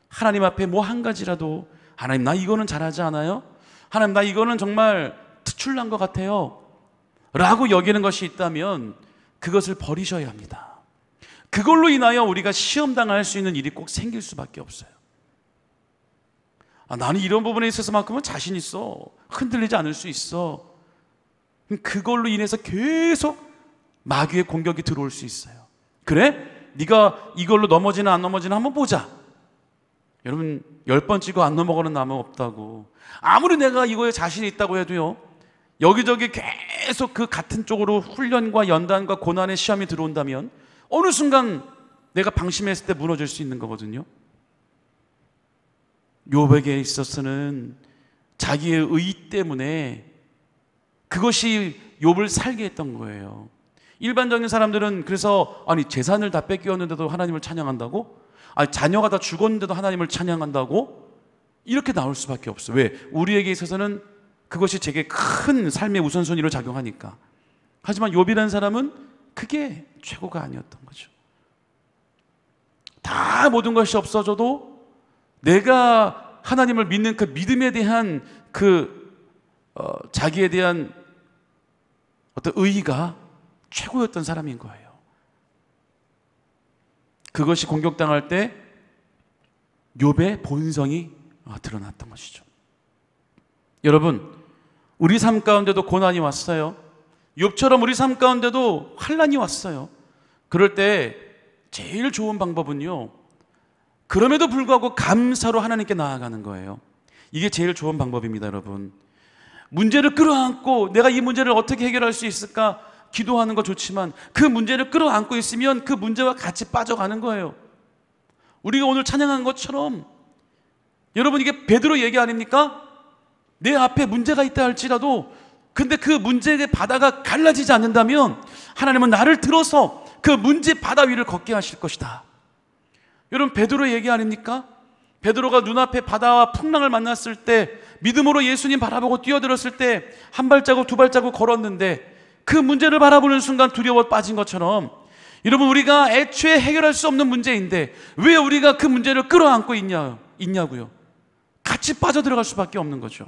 하나님 앞에 뭐 한 가지라도 하나님 나 이거는 잘하지 않아요? 하나님 나 이거는 정말 특출난 것 같아요 라고 여기는 것이 있다면 그것을 버리셔야 합니다. 그걸로 인하여 우리가 시험당할 수 있는 일이 꼭 생길 수밖에 없어요. 나는 이런 부분에 있어서만큼은 자신 있어, 흔들리지 않을 수 있어. 그걸로 인해서 계속 마귀의 공격이 들어올 수 있어요. 그래? 네가 이걸로 넘어지나 안 넘어지나 한번 보자. 여러분, 10번 찍어 안 넘어가는 나무 없다고. 아무리 내가 이거에 자신이 있다고 해도요, 여기저기 계속 그 같은 쪽으로 훈련과 연단과 고난의 시험이 들어온다면 어느 순간 내가 방심했을 때 무너질 수 있는 거거든요. 욥에게 있어서는 자기의 의 때문에 그것이 욥을 살게 했던 거예요. 일반적인 사람들은 그래서 아니 재산을 다 뺏겼는데도 하나님을 찬양한다고? 아니 자녀가 다 죽었는데도 하나님을 찬양한다고? 이렇게 나올 수밖에 없어. 왜? 우리에게 있어서는 그것이 되게 큰 삶의 우선순위로 작용하니까. 하지만 욥이라는 사람은 그게 최고가 아니었던 거죠. 다 모든 것이 없어져도 내가 하나님을 믿는 그 믿음에 대한 자기에 대한 어떤 의의가 최고였던 사람인 거예요. 그것이 공격당할 때 욥의 본성이 드러났던 것이죠. 여러분, 우리 삶 가운데도 고난이 왔어요. 욥처럼 우리 삶 가운데도 환난이 왔어요. 그럴 때 제일 좋은 방법은요, 그럼에도 불구하고 감사로 하나님께 나아가는 거예요. 이게 제일 좋은 방법입니다, 여러분. 문제를 끌어안고 내가 이 문제를 어떻게 해결할 수 있을까 기도하는 거 좋지만 그 문제를 끌어안고 있으면 그 문제와 같이 빠져가는 거예요. 우리가 오늘 찬양한 것처럼 여러분, 이게 베드로 얘기 아닙니까? 내 앞에 문제가 있다 할지라도 근데 그 문제의 바다가 갈라지지 않는다면 하나님은 나를 들어서 그 문제 바다 위를 걷게 하실 것이다. 여러분, 베드로의 얘기 아닙니까? 베드로가 눈앞에 바다와 풍랑을 만났을 때 믿음으로 예수님 바라보고 뛰어들었을 때 한 발자국 두 발자국 걸었는데 그 문제를 바라보는 순간 두려워 빠진 것처럼 여러분, 우리가 애초에 해결할 수 없는 문제인데 왜 우리가 그 문제를 끌어안고 있냐고요. 같이 빠져들어갈 수밖에 없는 거죠.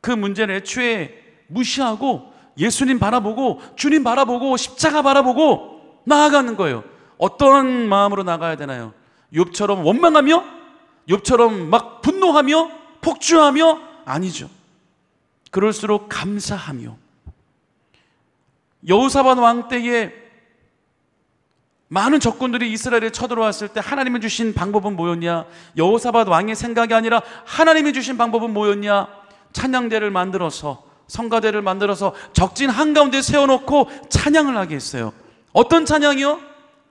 그 문제를 애초에 무시하고 예수님 바라보고 주님 바라보고 십자가 바라보고 나아가는 거예요. 어떤 마음으로 나가야 되나요? 욥처럼 원망하며? 욥처럼 막 분노하며? 폭주하며? 아니죠. 그럴수록 감사하며. 여호사밧 왕 때에 많은 적군들이 이스라엘에 쳐들어왔을 때 하나님이 주신 방법은 뭐였냐? 여호사밧 왕의 생각이 아니라 하나님이 주신 방법은 뭐였냐? 찬양대를 만들어서, 성가대를 만들어서 적진 한가운데 세워놓고 찬양을 하게 했어요. 어떤 찬양이요?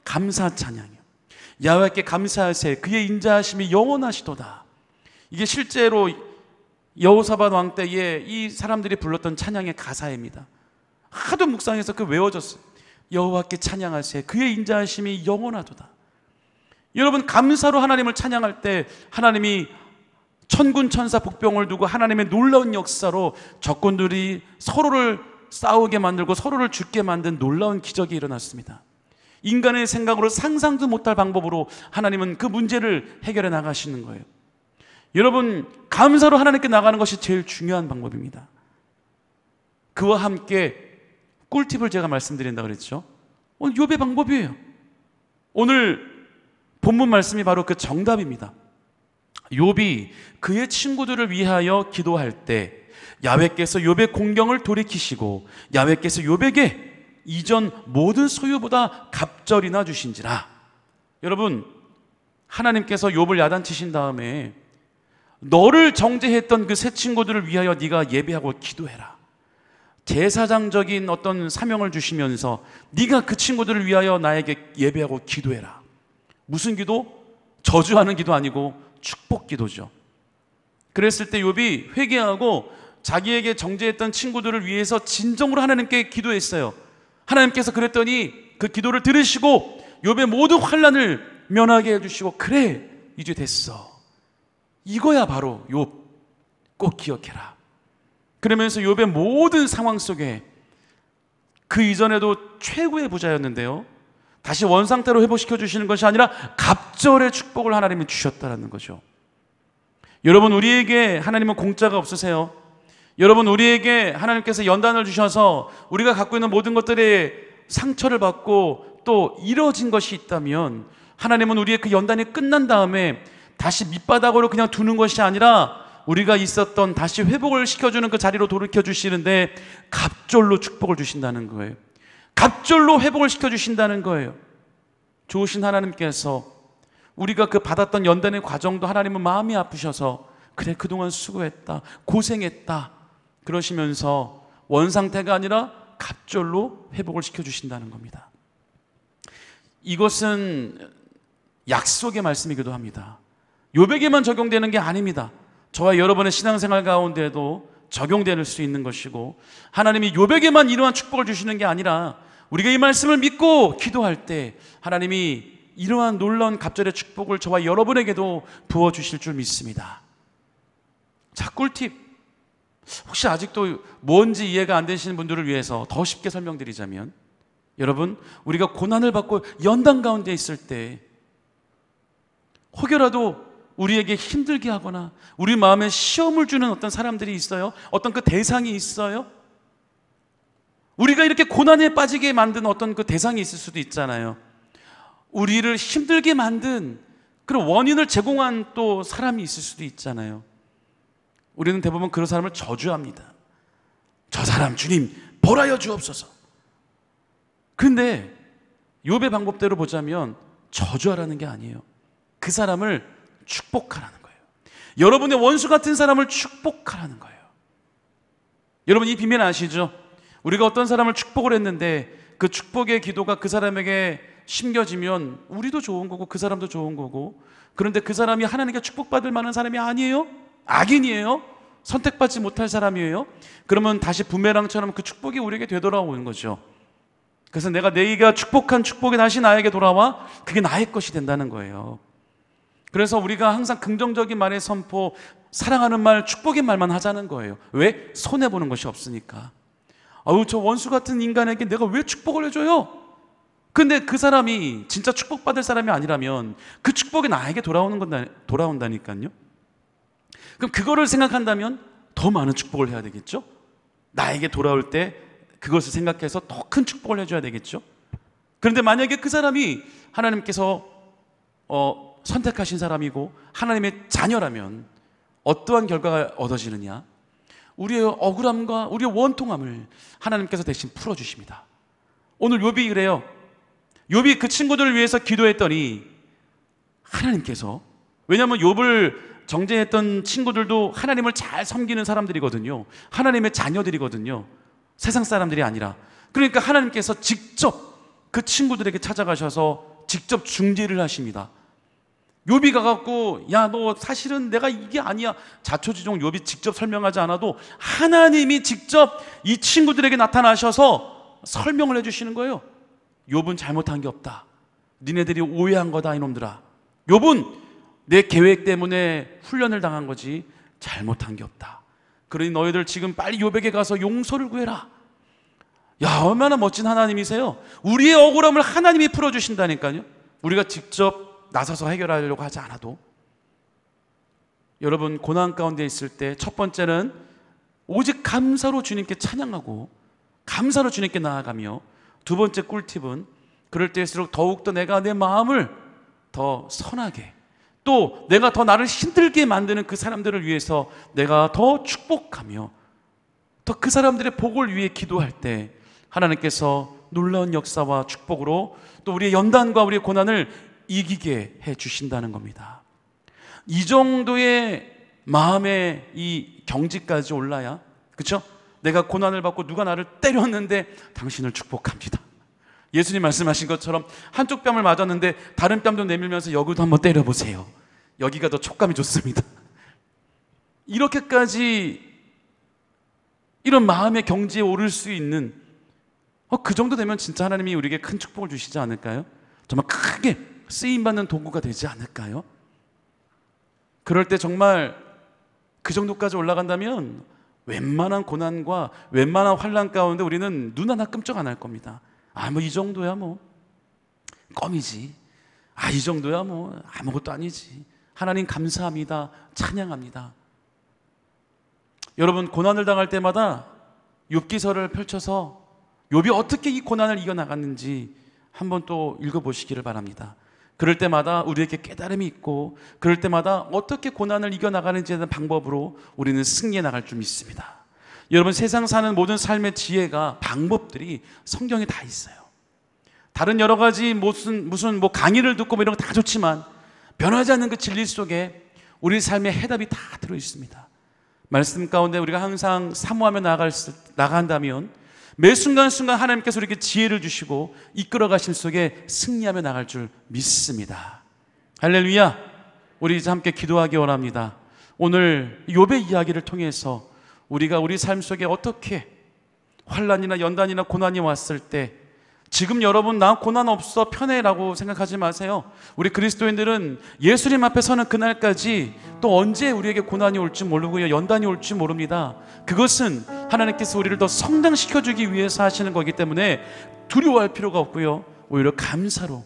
감사 찬양이요. 야훼께 감사하세, 그의 인자하심이 영원하시도다. 이게 실제로 여호사밧 왕 때에 이 사람들이 불렀던 찬양의 가사입니다. 하도 묵상해서 그 외워졌어요. 여호와께 찬양하세, 그의 인자하심이 영원하도다. 여러분, 감사로 하나님을 찬양할 때 하나님이 천군 천사 복병을 두고 하나님의 놀라운 역사로 적군들이 서로를 싸우게 만들고 서로를 죽게 만든 놀라운 기적이 일어났습니다. 인간의 생각으로 상상도 못할 방법으로 하나님은 그 문제를 해결해 나가시는 거예요. 여러분, 감사로 하나님께 나가는 것이 제일 중요한 방법입니다. 그와 함께 꿀팁을 제가 말씀드린다 그랬죠. 오늘 욥의 방법이에요. 오늘 본문 말씀이 바로 그 정답입니다. 욥이 그의 친구들을 위하여 기도할 때 야훼께서 욥의 공경을 돌이키시고 야훼께서 욥에게 이전 모든 소유보다 갑절이나 주신지라. 여러분, 하나님께서 욥을 야단치신 다음에 너를 정죄했던 그 세 친구들을 위하여 네가 예배하고 기도해라. 제사장적인 어떤 사명을 주시면서 네가 그 친구들을 위하여 나에게 예배하고 기도해라. 무슨 기도? 저주하는 기도 아니고 축복 기도죠. 그랬을 때 욥이 회개하고 자기에게 정죄했던 친구들을 위해서 진정으로 하나님께 기도했어요. 하나님께서 그랬더니 그 기도를 들으시고 욥의 모든 환난을 면하게 해주시고, 그래 이제 됐어, 이거야 바로 욥, 꼭 기억해라. 그러면서 욥의 모든 상황 속에 그 이전에도 최고의 부자였는데요, 다시 원상태로 회복시켜 주시는 것이 아니라 갑절의 축복을 하나님이 주셨다는 거죠. 여러분, 우리에게 하나님은 공짜가 없으세요. 여러분, 우리에게 하나님께서 연단을 주셔서 우리가 갖고 있는 모든 것들에 상처를 받고 또 이뤄진 것이 있다면 하나님은 우리의 그 연단이 끝난 다음에 다시 밑바닥으로 그냥 두는 것이 아니라 우리가 있었던 다시 회복을 시켜주는 그 자리로 돌이켜 주시는데 갑절로 축복을 주신다는 거예요. 갑절로 회복을 시켜주신다는 거예요. 좋으신 하나님께서 우리가 그 받았던 연단의 과정도 하나님은 마음이 아프셔서 그래 그동안 수고했다, 고생했다 그러시면서 원상태가 아니라 갑절로 회복을 시켜주신다는 겁니다. 이것은 약속의 말씀이기도 합니다. 욥에게만 적용되는 게 아닙니다. 저와 여러분의 신앙생활 가운데도 적용될 수 있는 것이고, 하나님이 욥에게만 이러한 축복을 주시는 게 아니라 우리가 이 말씀을 믿고 기도할 때 하나님이 이러한 놀라운 갑절의 축복을 저와 여러분에게도 부어주실 줄 믿습니다. 자, 꿀팁. 혹시 아직도 뭔지 이해가 안 되시는 분들을 위해서 더 쉽게 설명드리자면, 여러분, 우리가 고난을 받고 연단 가운데 있을 때 혹여라도 우리에게 힘들게 하거나 우리 마음에 시험을 주는 어떤 사람들이 있어요? 어떤 그 대상이 있어요? 우리가 이렇게 고난에 빠지게 만든 어떤 그 대상이 있을 수도 있잖아요. 우리를 힘들게 만든 그런 원인을 제공한 또 사람이 있을 수도 있잖아요. 우리는 대부분 그런 사람을 저주합니다. 저 사람 주님 벌하여 주옵소서. 그런데 욥의 방법대로 보자면 저주하라는 게 아니에요. 그 사람을 축복하라는 거예요. 여러분의 원수 같은 사람을 축복하라는 거예요. 여러분 이 비밀 아시죠? 우리가 어떤 사람을 축복을 했는데 그 축복의 기도가 그 사람에게 심겨지면 우리도 좋은 거고 그 사람도 좋은 거고, 그런데 그 사람이 하나님께 축복받을 만한 사람이 아니에요? 악인이에요? 선택받지 못할 사람이에요? 그러면 다시 부메랑처럼 그 축복이 우리에게 되돌아오는 거죠. 그래서 내가 축복한 축복이 다시 나에게 돌아와 그게 나의 것이 된다는 거예요. 그래서 우리가 항상 긍정적인 말의 선포, 사랑하는 말, 축복의 말만 하자는 거예요. 왜? 손해보는 것이 없으니까. 아우, 저 원수 같은 인간에게 내가 왜 축복을 해줘요? 근데 그 사람이 진짜 축복받을 사람이 아니라면 그 축복이 나에게 돌아온다니까요. 그럼 그거를 생각한다면 더 많은 축복을 해야 되겠죠? 나에게 돌아올 때 그것을 생각해서 더 큰 축복을 해줘야 되겠죠? 그런데 만약에 그 사람이 하나님께서 선택하신 사람이고 하나님의 자녀라면 어떠한 결과가 얻어지느냐? 우리의 억울함과 우리의 원통함을 하나님께서 대신 풀어주십니다. 오늘 욥이 그래요. 욥이 그 친구들을 위해서 기도했더니 하나님께서, 왜냐하면 욥을 정죄했던 친구들도 하나님을 잘 섬기는 사람들이거든요. 하나님의 자녀들이거든요. 세상 사람들이 아니라. 그러니까 하나님께서 직접 그 친구들에게 찾아가셔서 직접 중재를 하십니다. 욥이 가갖고 야, 너 사실은 내가 이게 아니야, 자초지종 욥이 직접 설명하지 않아도 하나님이 직접 이 친구들에게 나타나셔서 설명을 해주시는 거예요. 욥은 잘못한 게 없다. 니네들이 오해한 거다 이놈들아. 욥은 내 계획 때문에 훈련을 당한 거지 잘못한 게 없다. 그러니 너희들 지금 빨리 욥에게 가서 용서를 구해라. 야, 얼마나 멋진 하나님이세요. 우리의 억울함을 하나님이 풀어주신다니까요. 우리가 직접 나서서 해결하려고 하지 않아도. 여러분, 고난 가운데 있을 때 첫 번째는 오직 감사로 주님께 찬양하고 감사로 주님께 나아가며, 두 번째 꿀팁은 그럴 때일수록 더욱더 내가 내 마음을 더 선하게, 또 내가 더 나를 힘들게 만드는 그 사람들을 위해서 내가 더 축복하며 더 그 사람들의 복을 위해 기도할 때 하나님께서 놀라운 역사와 축복으로 또 우리의 연단과 우리의 고난을 이기게 해 주신다는 겁니다. 이 정도의 마음의 이 경지까지 올라야, 그렇죠? 내가 고난을 받고 누가 나를 때렸는데 당신을 축복합니다. 예수님 말씀하신 것처럼 한쪽 뺨을 맞았는데 다른 뺨도 내밀면서 여기도 한번 때려보세요. 여기가 더 촉감이 좋습니다. 이렇게까지 이런 마음의 경지에 오를 수 있는, 그 정도 되면 진짜 하나님이 우리에게 큰 축복을 주시지 않을까요? 정말 크게 쓰임받는 도구가 되지 않을까요? 그럴 때 정말 그 정도까지 올라간다면 웬만한 고난과 웬만한 환난 가운데 우리는 눈 하나 끔찍 안 할 겁니다. 뭐 이 정도야 뭐 껌이지. 이 정도야 뭐 아무것도 아니지. 하나님 감사합니다. 찬양합니다. 여러분, 고난을 당할 때마다 욥기서를 펼쳐서 욥이 어떻게 이 고난을 이겨나갔는지 한번 또 읽어보시기를 바랍니다. 그럴 때마다 우리에게 깨달음이 있고, 그럴 때마다 어떻게 고난을 이겨나가는지에 대한 방법으로 우리는 승리해 나갈 줄 믿습니다. 여러분, 세상 사는 모든 삶의 지혜가, 방법들이 성경에 다 있어요. 다른 여러 가지 무슨 뭐 강의를 듣고 뭐 이런 거 다 좋지만 변하지 않는 그 진리 속에 우리 삶의 해답이 다 들어 있습니다. 말씀 가운데 우리가 항상 사모하며 나간다면 매 순간순간 하나님께서 우리에게 지혜를 주시고 이끌어 가실 속에 승리하며 나갈 줄 믿습니다. 할렐루야. 우리 이제 함께 기도하기 원합니다. 오늘 욥의 이야기를 통해서 우리가 우리 삶 속에 어떻게 환난이나 연단이나 고난이 왔을 때, 지금 여러분 나 고난 없어 편해라고 생각하지 마세요. 우리 그리스도인들은 예수님 앞에 서는 그날까지 또 언제 우리에게 고난이 올지 모르고요, 연단이 올지 모릅니다. 그것은 하나님께서 우리를 더 성장시켜주기 위해서 하시는 거기 때문에 두려워할 필요가 없고요, 오히려 감사로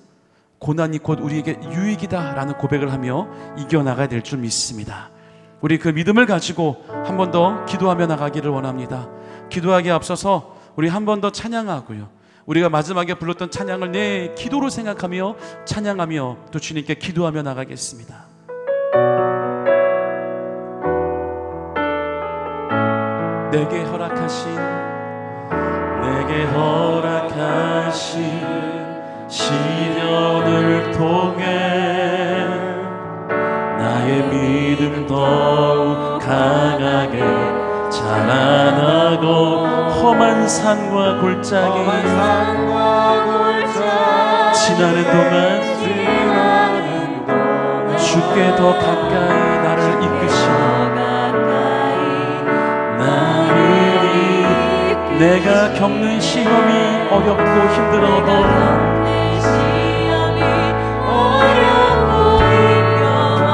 고난이 곧 우리에게 유익이다라는 고백을 하며 이겨나가야 될 줄 믿습니다. 우리 그 믿음을 가지고 한 번 더 기도하며 나가기를 원합니다. 기도하기에 앞서서 우리 한 번 더 찬양하고요, 우리가 마지막에 불렀던 찬양을 내 기도로 생각하며 찬양하며 또 주님께 기도하며 나가겠습니다. 내게 허락하신 시련을 통해 나의 믿음 더욱 강하게 자라나고 험한 산과 골짜기 지나는 동안 주께 더 가까이 나를 이끄시고 내가 겪는 시험이 어렵고 힘들어도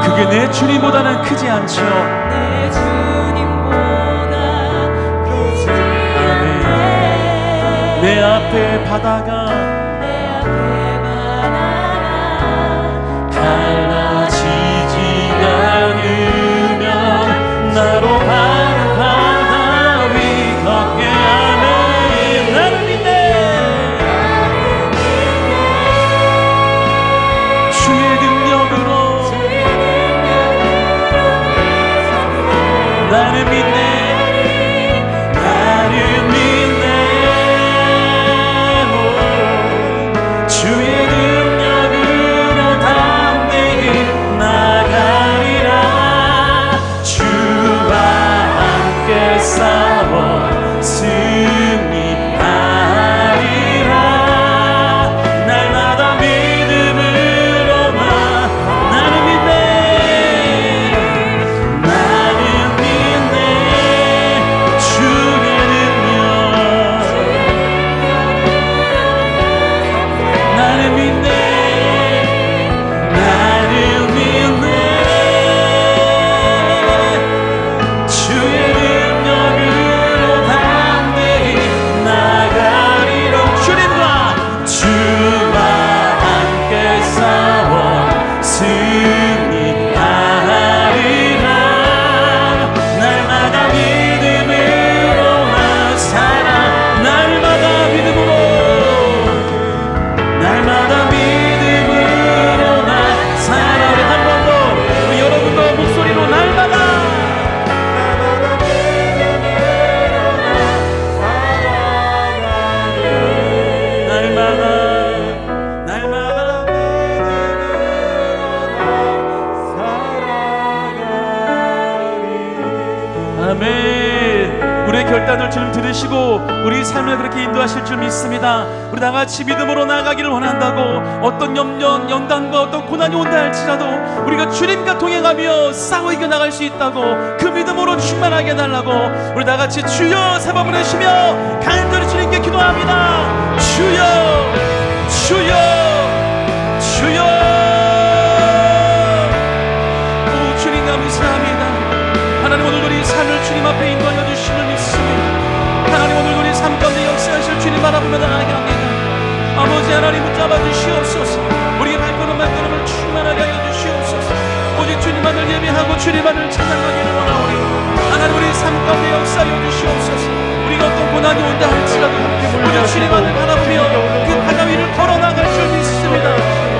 그게 내 주님보다는 크지 않죠. 내 앞에 바다가 갈라지지 않으면 나로 바다 위 걷게 하네. 나를 믿네. 주의 능력으로 나를 믿네. 결단을 주님 들으시고 우리 삶을 그렇게 인도하실 줄 믿습니다. 우리 다같이 믿음으로 나아가기를 원한다고, 어떤 염려, 연단과 어떤 고난이 온다 할지라도 우리가 주님과 동행하며 싸워 이겨나갈 수 있다고, 그 믿음으로 충만하게 해달라고 우리 다같이 주여 세 번 부르시며 간절히 주님께 기도합니다. 주여 주여 주여. 오 주님 감사합니다. 하나님 오늘 우리 삶을 주님 앞에 인도하여 주심을 믿습니다. 하나님 오늘 우리 삶 가운데 역사하실 주님 바라보며 나가게 합니다. 아버지 하나님 붙잡아 주시옵소서. 우리의 발걸음 발걸음을 충만하게 하여 주시옵소서. 오직 주님만을 예배하고 주님만을 찬양하기를 원하오니 하나님 우리 삶 가운데 역사하여 주시옵소서. 우리가 어떤 고난이 온다 할지라도 오직 주님만을 바라보며 그 바다 위를 걸어나갈 줄 믿습니다.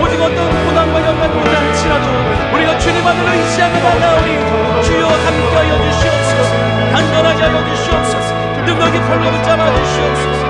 오직 어떤 고난과 연관이 온다 할지라도 우리가 주님만을 의지하며 나가오니 주여 함께하여 주시옵소서. 간절하게 하여 주시옵소서. 능력이 팔로 붙잡아 주시옵소서.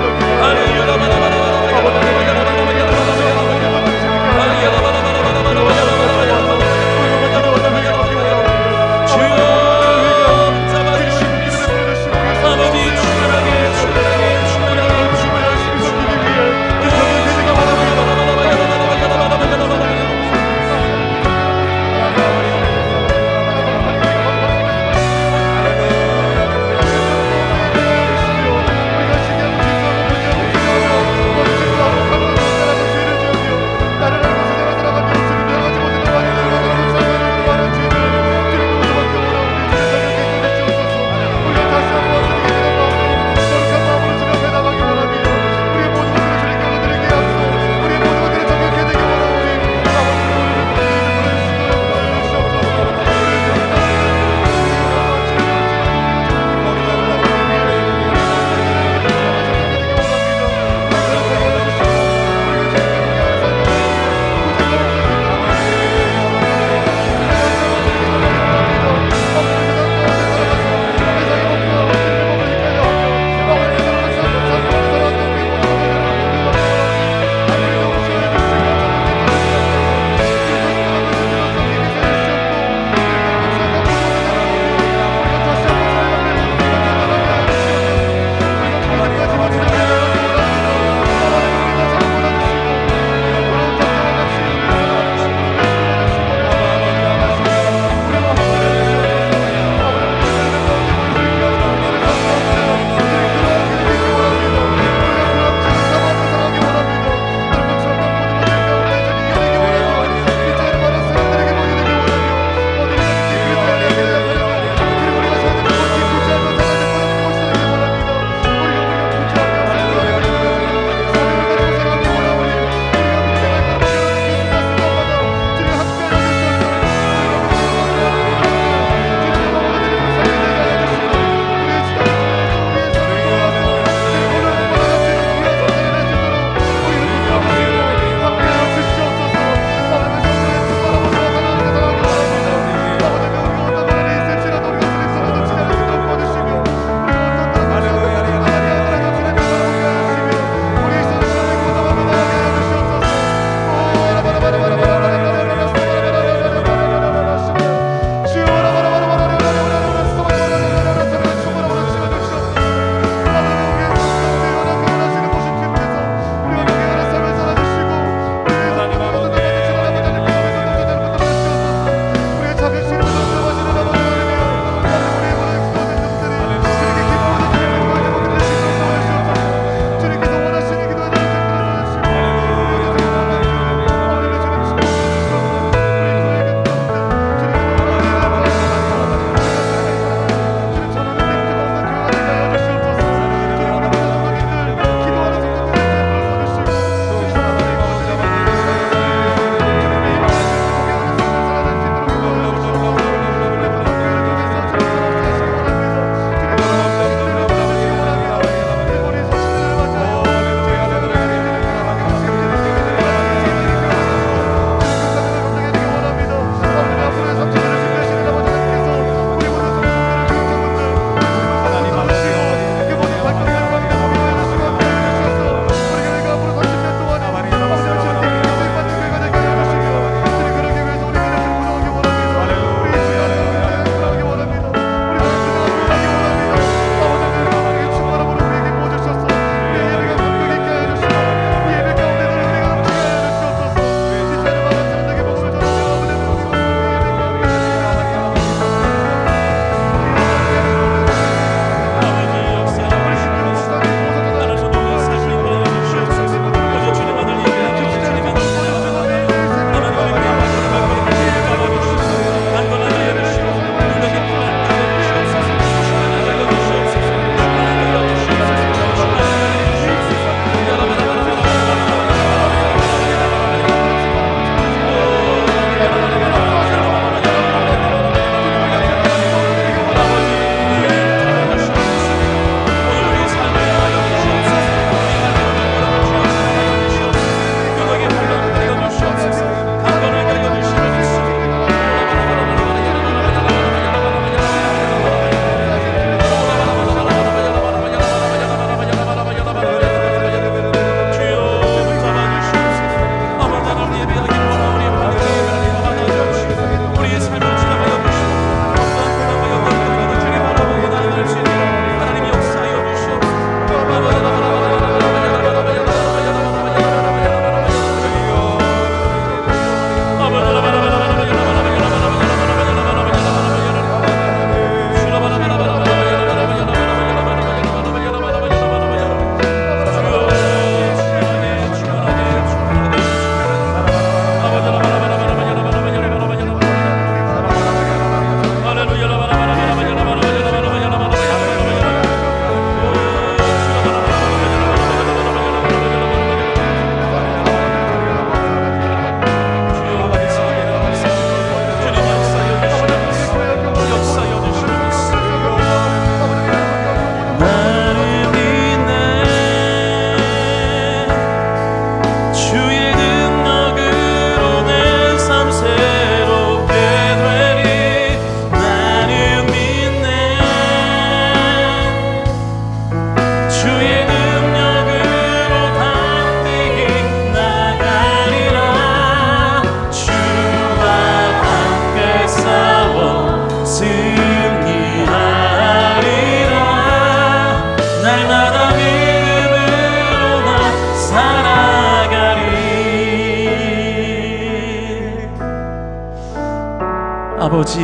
아버지,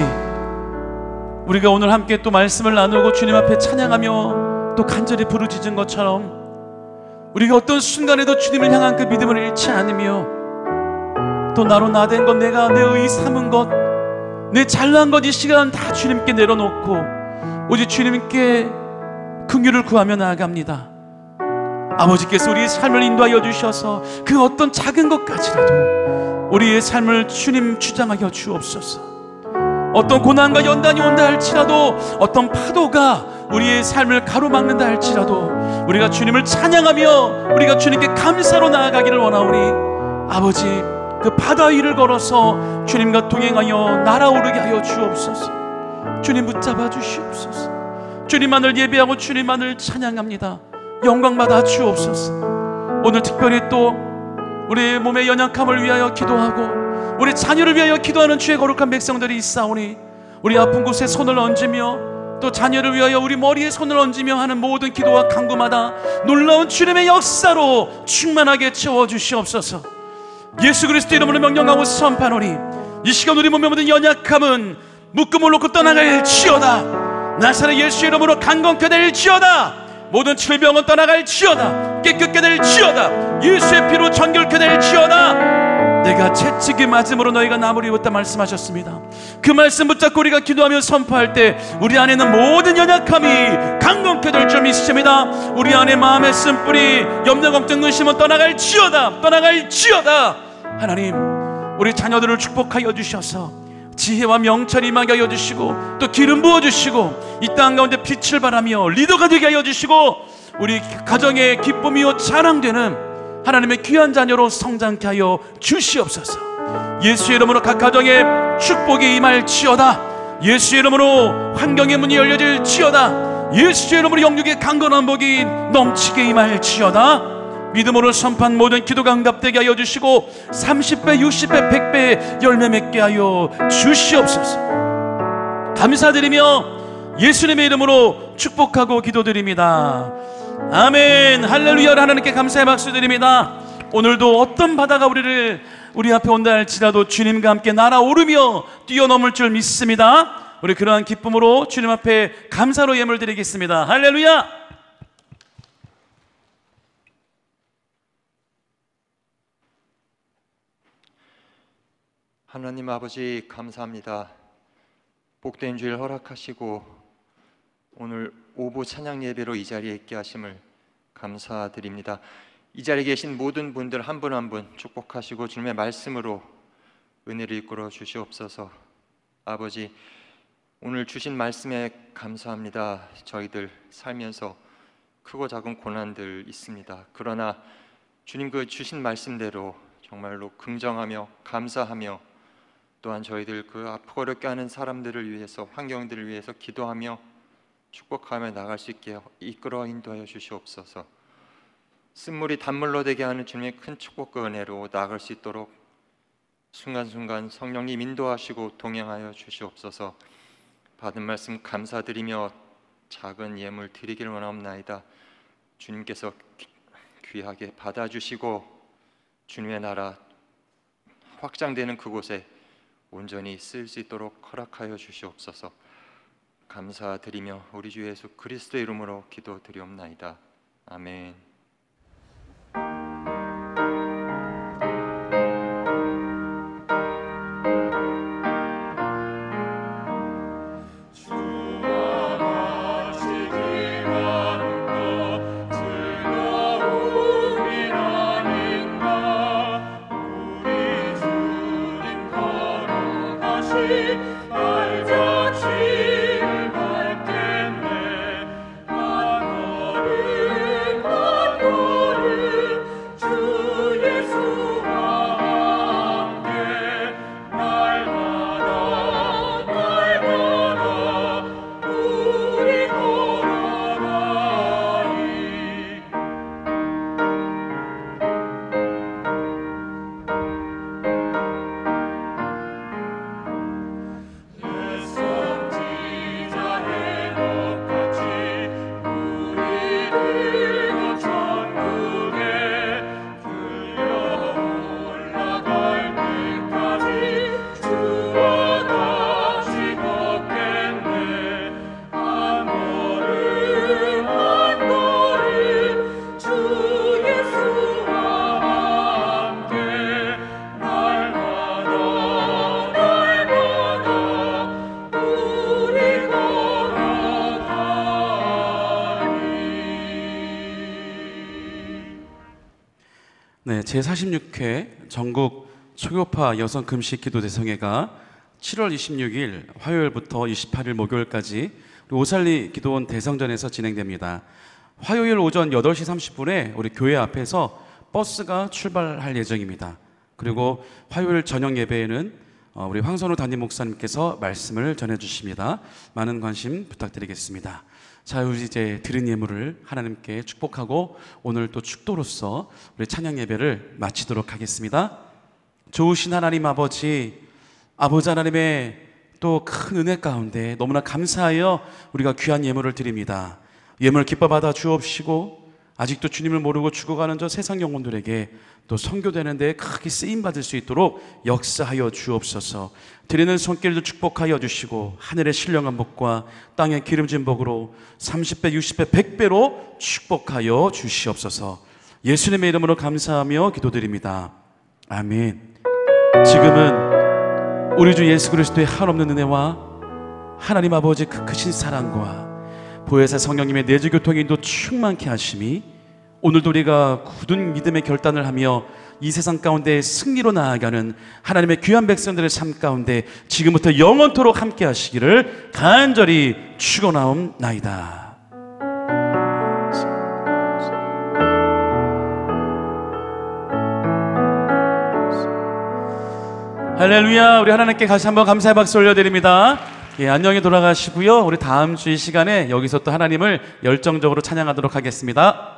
우리가 오늘 함께 또 말씀을 나누고 주님 앞에 찬양하며 또 간절히 부르짖은 것처럼 우리가 어떤 순간에도 주님을 향한 그 믿음을 잃지 않으며 또 나로 나된 것, 내가 내 의 삼은 것, 내 잘난 것, 이 시간 다 주님께 내려놓고 오직 주님께 긍휼을 구하며 나아갑니다. 아버지께서 우리의 삶을 인도하여 주셔서 그 어떤 작은 것까지라도 우리의 삶을 주님 주장하여 주옵소서. 어떤 고난과 연단이 온다 할지라도, 어떤 파도가 우리의 삶을 가로막는다 할지라도 우리가 주님을 찬양하며 우리가 주님께 감사로 나아가기를 원하오니 아버지, 그 바다 위를 걸어서 주님과 동행하여 날아오르게 하여 주옵소서. 주님 붙잡아 주시옵소서. 주님만을 예배하고 주님만을 찬양합니다. 영광 받아 주옵소서. 오늘 특별히 또 우리의 몸의 연약함을 위하여 기도하고 우리 자녀를 위하여 기도하는 주의 거룩한 백성들이 있사오니 우리 아픈 곳에 손을 얹으며 또 자녀를 위하여 우리 머리에 손을 얹으며 하는 모든 기도와 간구마다 놀라운 주님의 역사로 충만하게 채워주시옵소서. 예수 그리스도 이름으로 명령하고 선포하노니 이 시간 우리 몸의 모든 연약함은 묶음을 놓고 떠나갈지어다. 나사렛 예수 이름으로 강건케 될지어다. 모든 질병은 떠나갈지어다. 깨끗게 될지어다. 예수의 피로 정결케 될지어다. 내가 채찍에 맞음으로 너희가 나무를 입었다 말씀하셨습니다. 그 말씀 붙잡고 우리가 기도하며 선포할 때 우리 안에는 모든 연약함이 강건케 될 줄 믿습니다. 우리 안에 마음의 쓴뿌리, 염려, 걱정, 의심은 떠나갈지어다. 떠나갈지어다. 하나님, 우리 자녀들을 축복하여 주셔서 지혜와 명철이 임하게 하여 주시고 또 기름 부어주시고 이 땅 가운데 빛을 발하며 리더가 되게 하여 주시고 우리 가정의 기쁨이요 자랑되는 하나님의 귀한 자녀로 성장케 하여 주시옵소서. 예수의 이름으로 각 가정에 축복이 임할지어다. 예수의 이름으로 환경의 문이 열려질지어다. 예수의 이름으로 영육의 강건한 복이 넘치게 임할지어다. 믿음으로 선포한 모든 기도가 응답되게 하여 주시고 30배, 60배, 100배 열매 맺게 하여 주시옵소서. 감사드리며 예수님의 이름으로 축복하고 기도드립니다. 아멘. 할렐루야. 하나님께 감사의 박수 드립니다. 오늘도 어떤 바다가 우리 앞에 온다 할지라도 주님과 함께 날아오르며 뛰어넘을 줄 믿습니다. 우리 그러한 기쁨으로 주님 앞에 감사로 예물 드리겠습니다. 할렐루야. 하나님 아버지, 감사합니다. 복된 주일 허락하시고 오늘 오부 찬양 예배로 이 자리에 있게 하심을 감사드립니다. 이 자리에 계신 모든 분들 한 분 한 분 축복하시고 주님의 말씀으로 은혜를 이끌어 주시옵소서. 아버지, 오늘 주신 말씀에 감사합니다. 저희들 살면서 크고 작은 고난들 있습니다. 그러나 주님 그 주신 말씀대로 정말로 긍정하며 감사하며 또한 저희들 그 아프고 어렵게 하는 사람들을 위해서, 환경들을 위해서 기도하며 축복하며 나갈 수 있게 이끌어 인도하여 주시옵소서. 쓴물이 단물로 되게 하는 주님의 큰 축복과 은혜로 나아갈 수 있도록 순간순간 성령님 인도하시고 동행하여 주시옵소서. 받은 말씀 감사드리며 작은 예물 드리기를 원하옵나이다. 주님께서 귀하게 받아주시고 주님의 나라 확장되는 그곳에 온전히 쓸 수 있도록 허락하여 주시옵소서. 감사드리며 우리 주 예수 그리스도의 이름으로 기도드리옵나이다. 아멘. 네, 제46회 전국 초교파 여성 금식 기도 대성회가 7월 26일 화요일부터 28일 목요일까지 우리 오살리 기도원 대성전에서 진행됩니다. 화요일 오전 8시 30분에 우리 교회 앞에서 버스가 출발할 예정입니다. 그리고 화요일 저녁 예배에는 우리 황선우 담임 목사님께서 말씀을 전해주십니다. 많은 관심 부탁드리겠습니다. 자, 우리 이제 드린 예물을 하나님께 축복하고 오늘 또 축도로서 우리 찬양 예배를 마치도록 하겠습니다. 좋으신 하나님 아버지 하나님의 또 큰 은혜 가운데 너무나 감사하여 우리가 귀한 예물을 드립니다. 예물 기뻐 받아 주옵시고 아직도 주님을 모르고 죽어가는 저 세상 영혼들에게 또 선교되는 데 크게 쓰임받을 수 있도록 역사하여 주옵소서. 드리는 손길도 축복하여 주시고 하늘의 신령한 복과 땅의 기름진 복으로 30배, 60배, 100배로 축복하여 주시옵소서. 예수님의 이름으로 감사하며 기도드립니다. 아멘. 지금은 우리 주 예수 그리스도의 한없는 은혜와 하나님 아버지의 그 크신 사랑과 보혜사 성령님의 내주교통의 인도 충만케 하심이 오늘도 우리가 굳은 믿음의 결단을 하며 이 세상 가운데 승리로 나아가는 하나님의 귀한 백성들의 삶 가운데 지금부터 영원토록 함께 하시기를 간절히 축원하옵나이다. 할렐루야. 우리 하나님께 다시 한번 감사의 박수 올려드립니다. 예, 안녕히 돌아가시고요. 우리 다음 주 이 시간에 여기서 또 하나님을 열정적으로 찬양하도록 하겠습니다.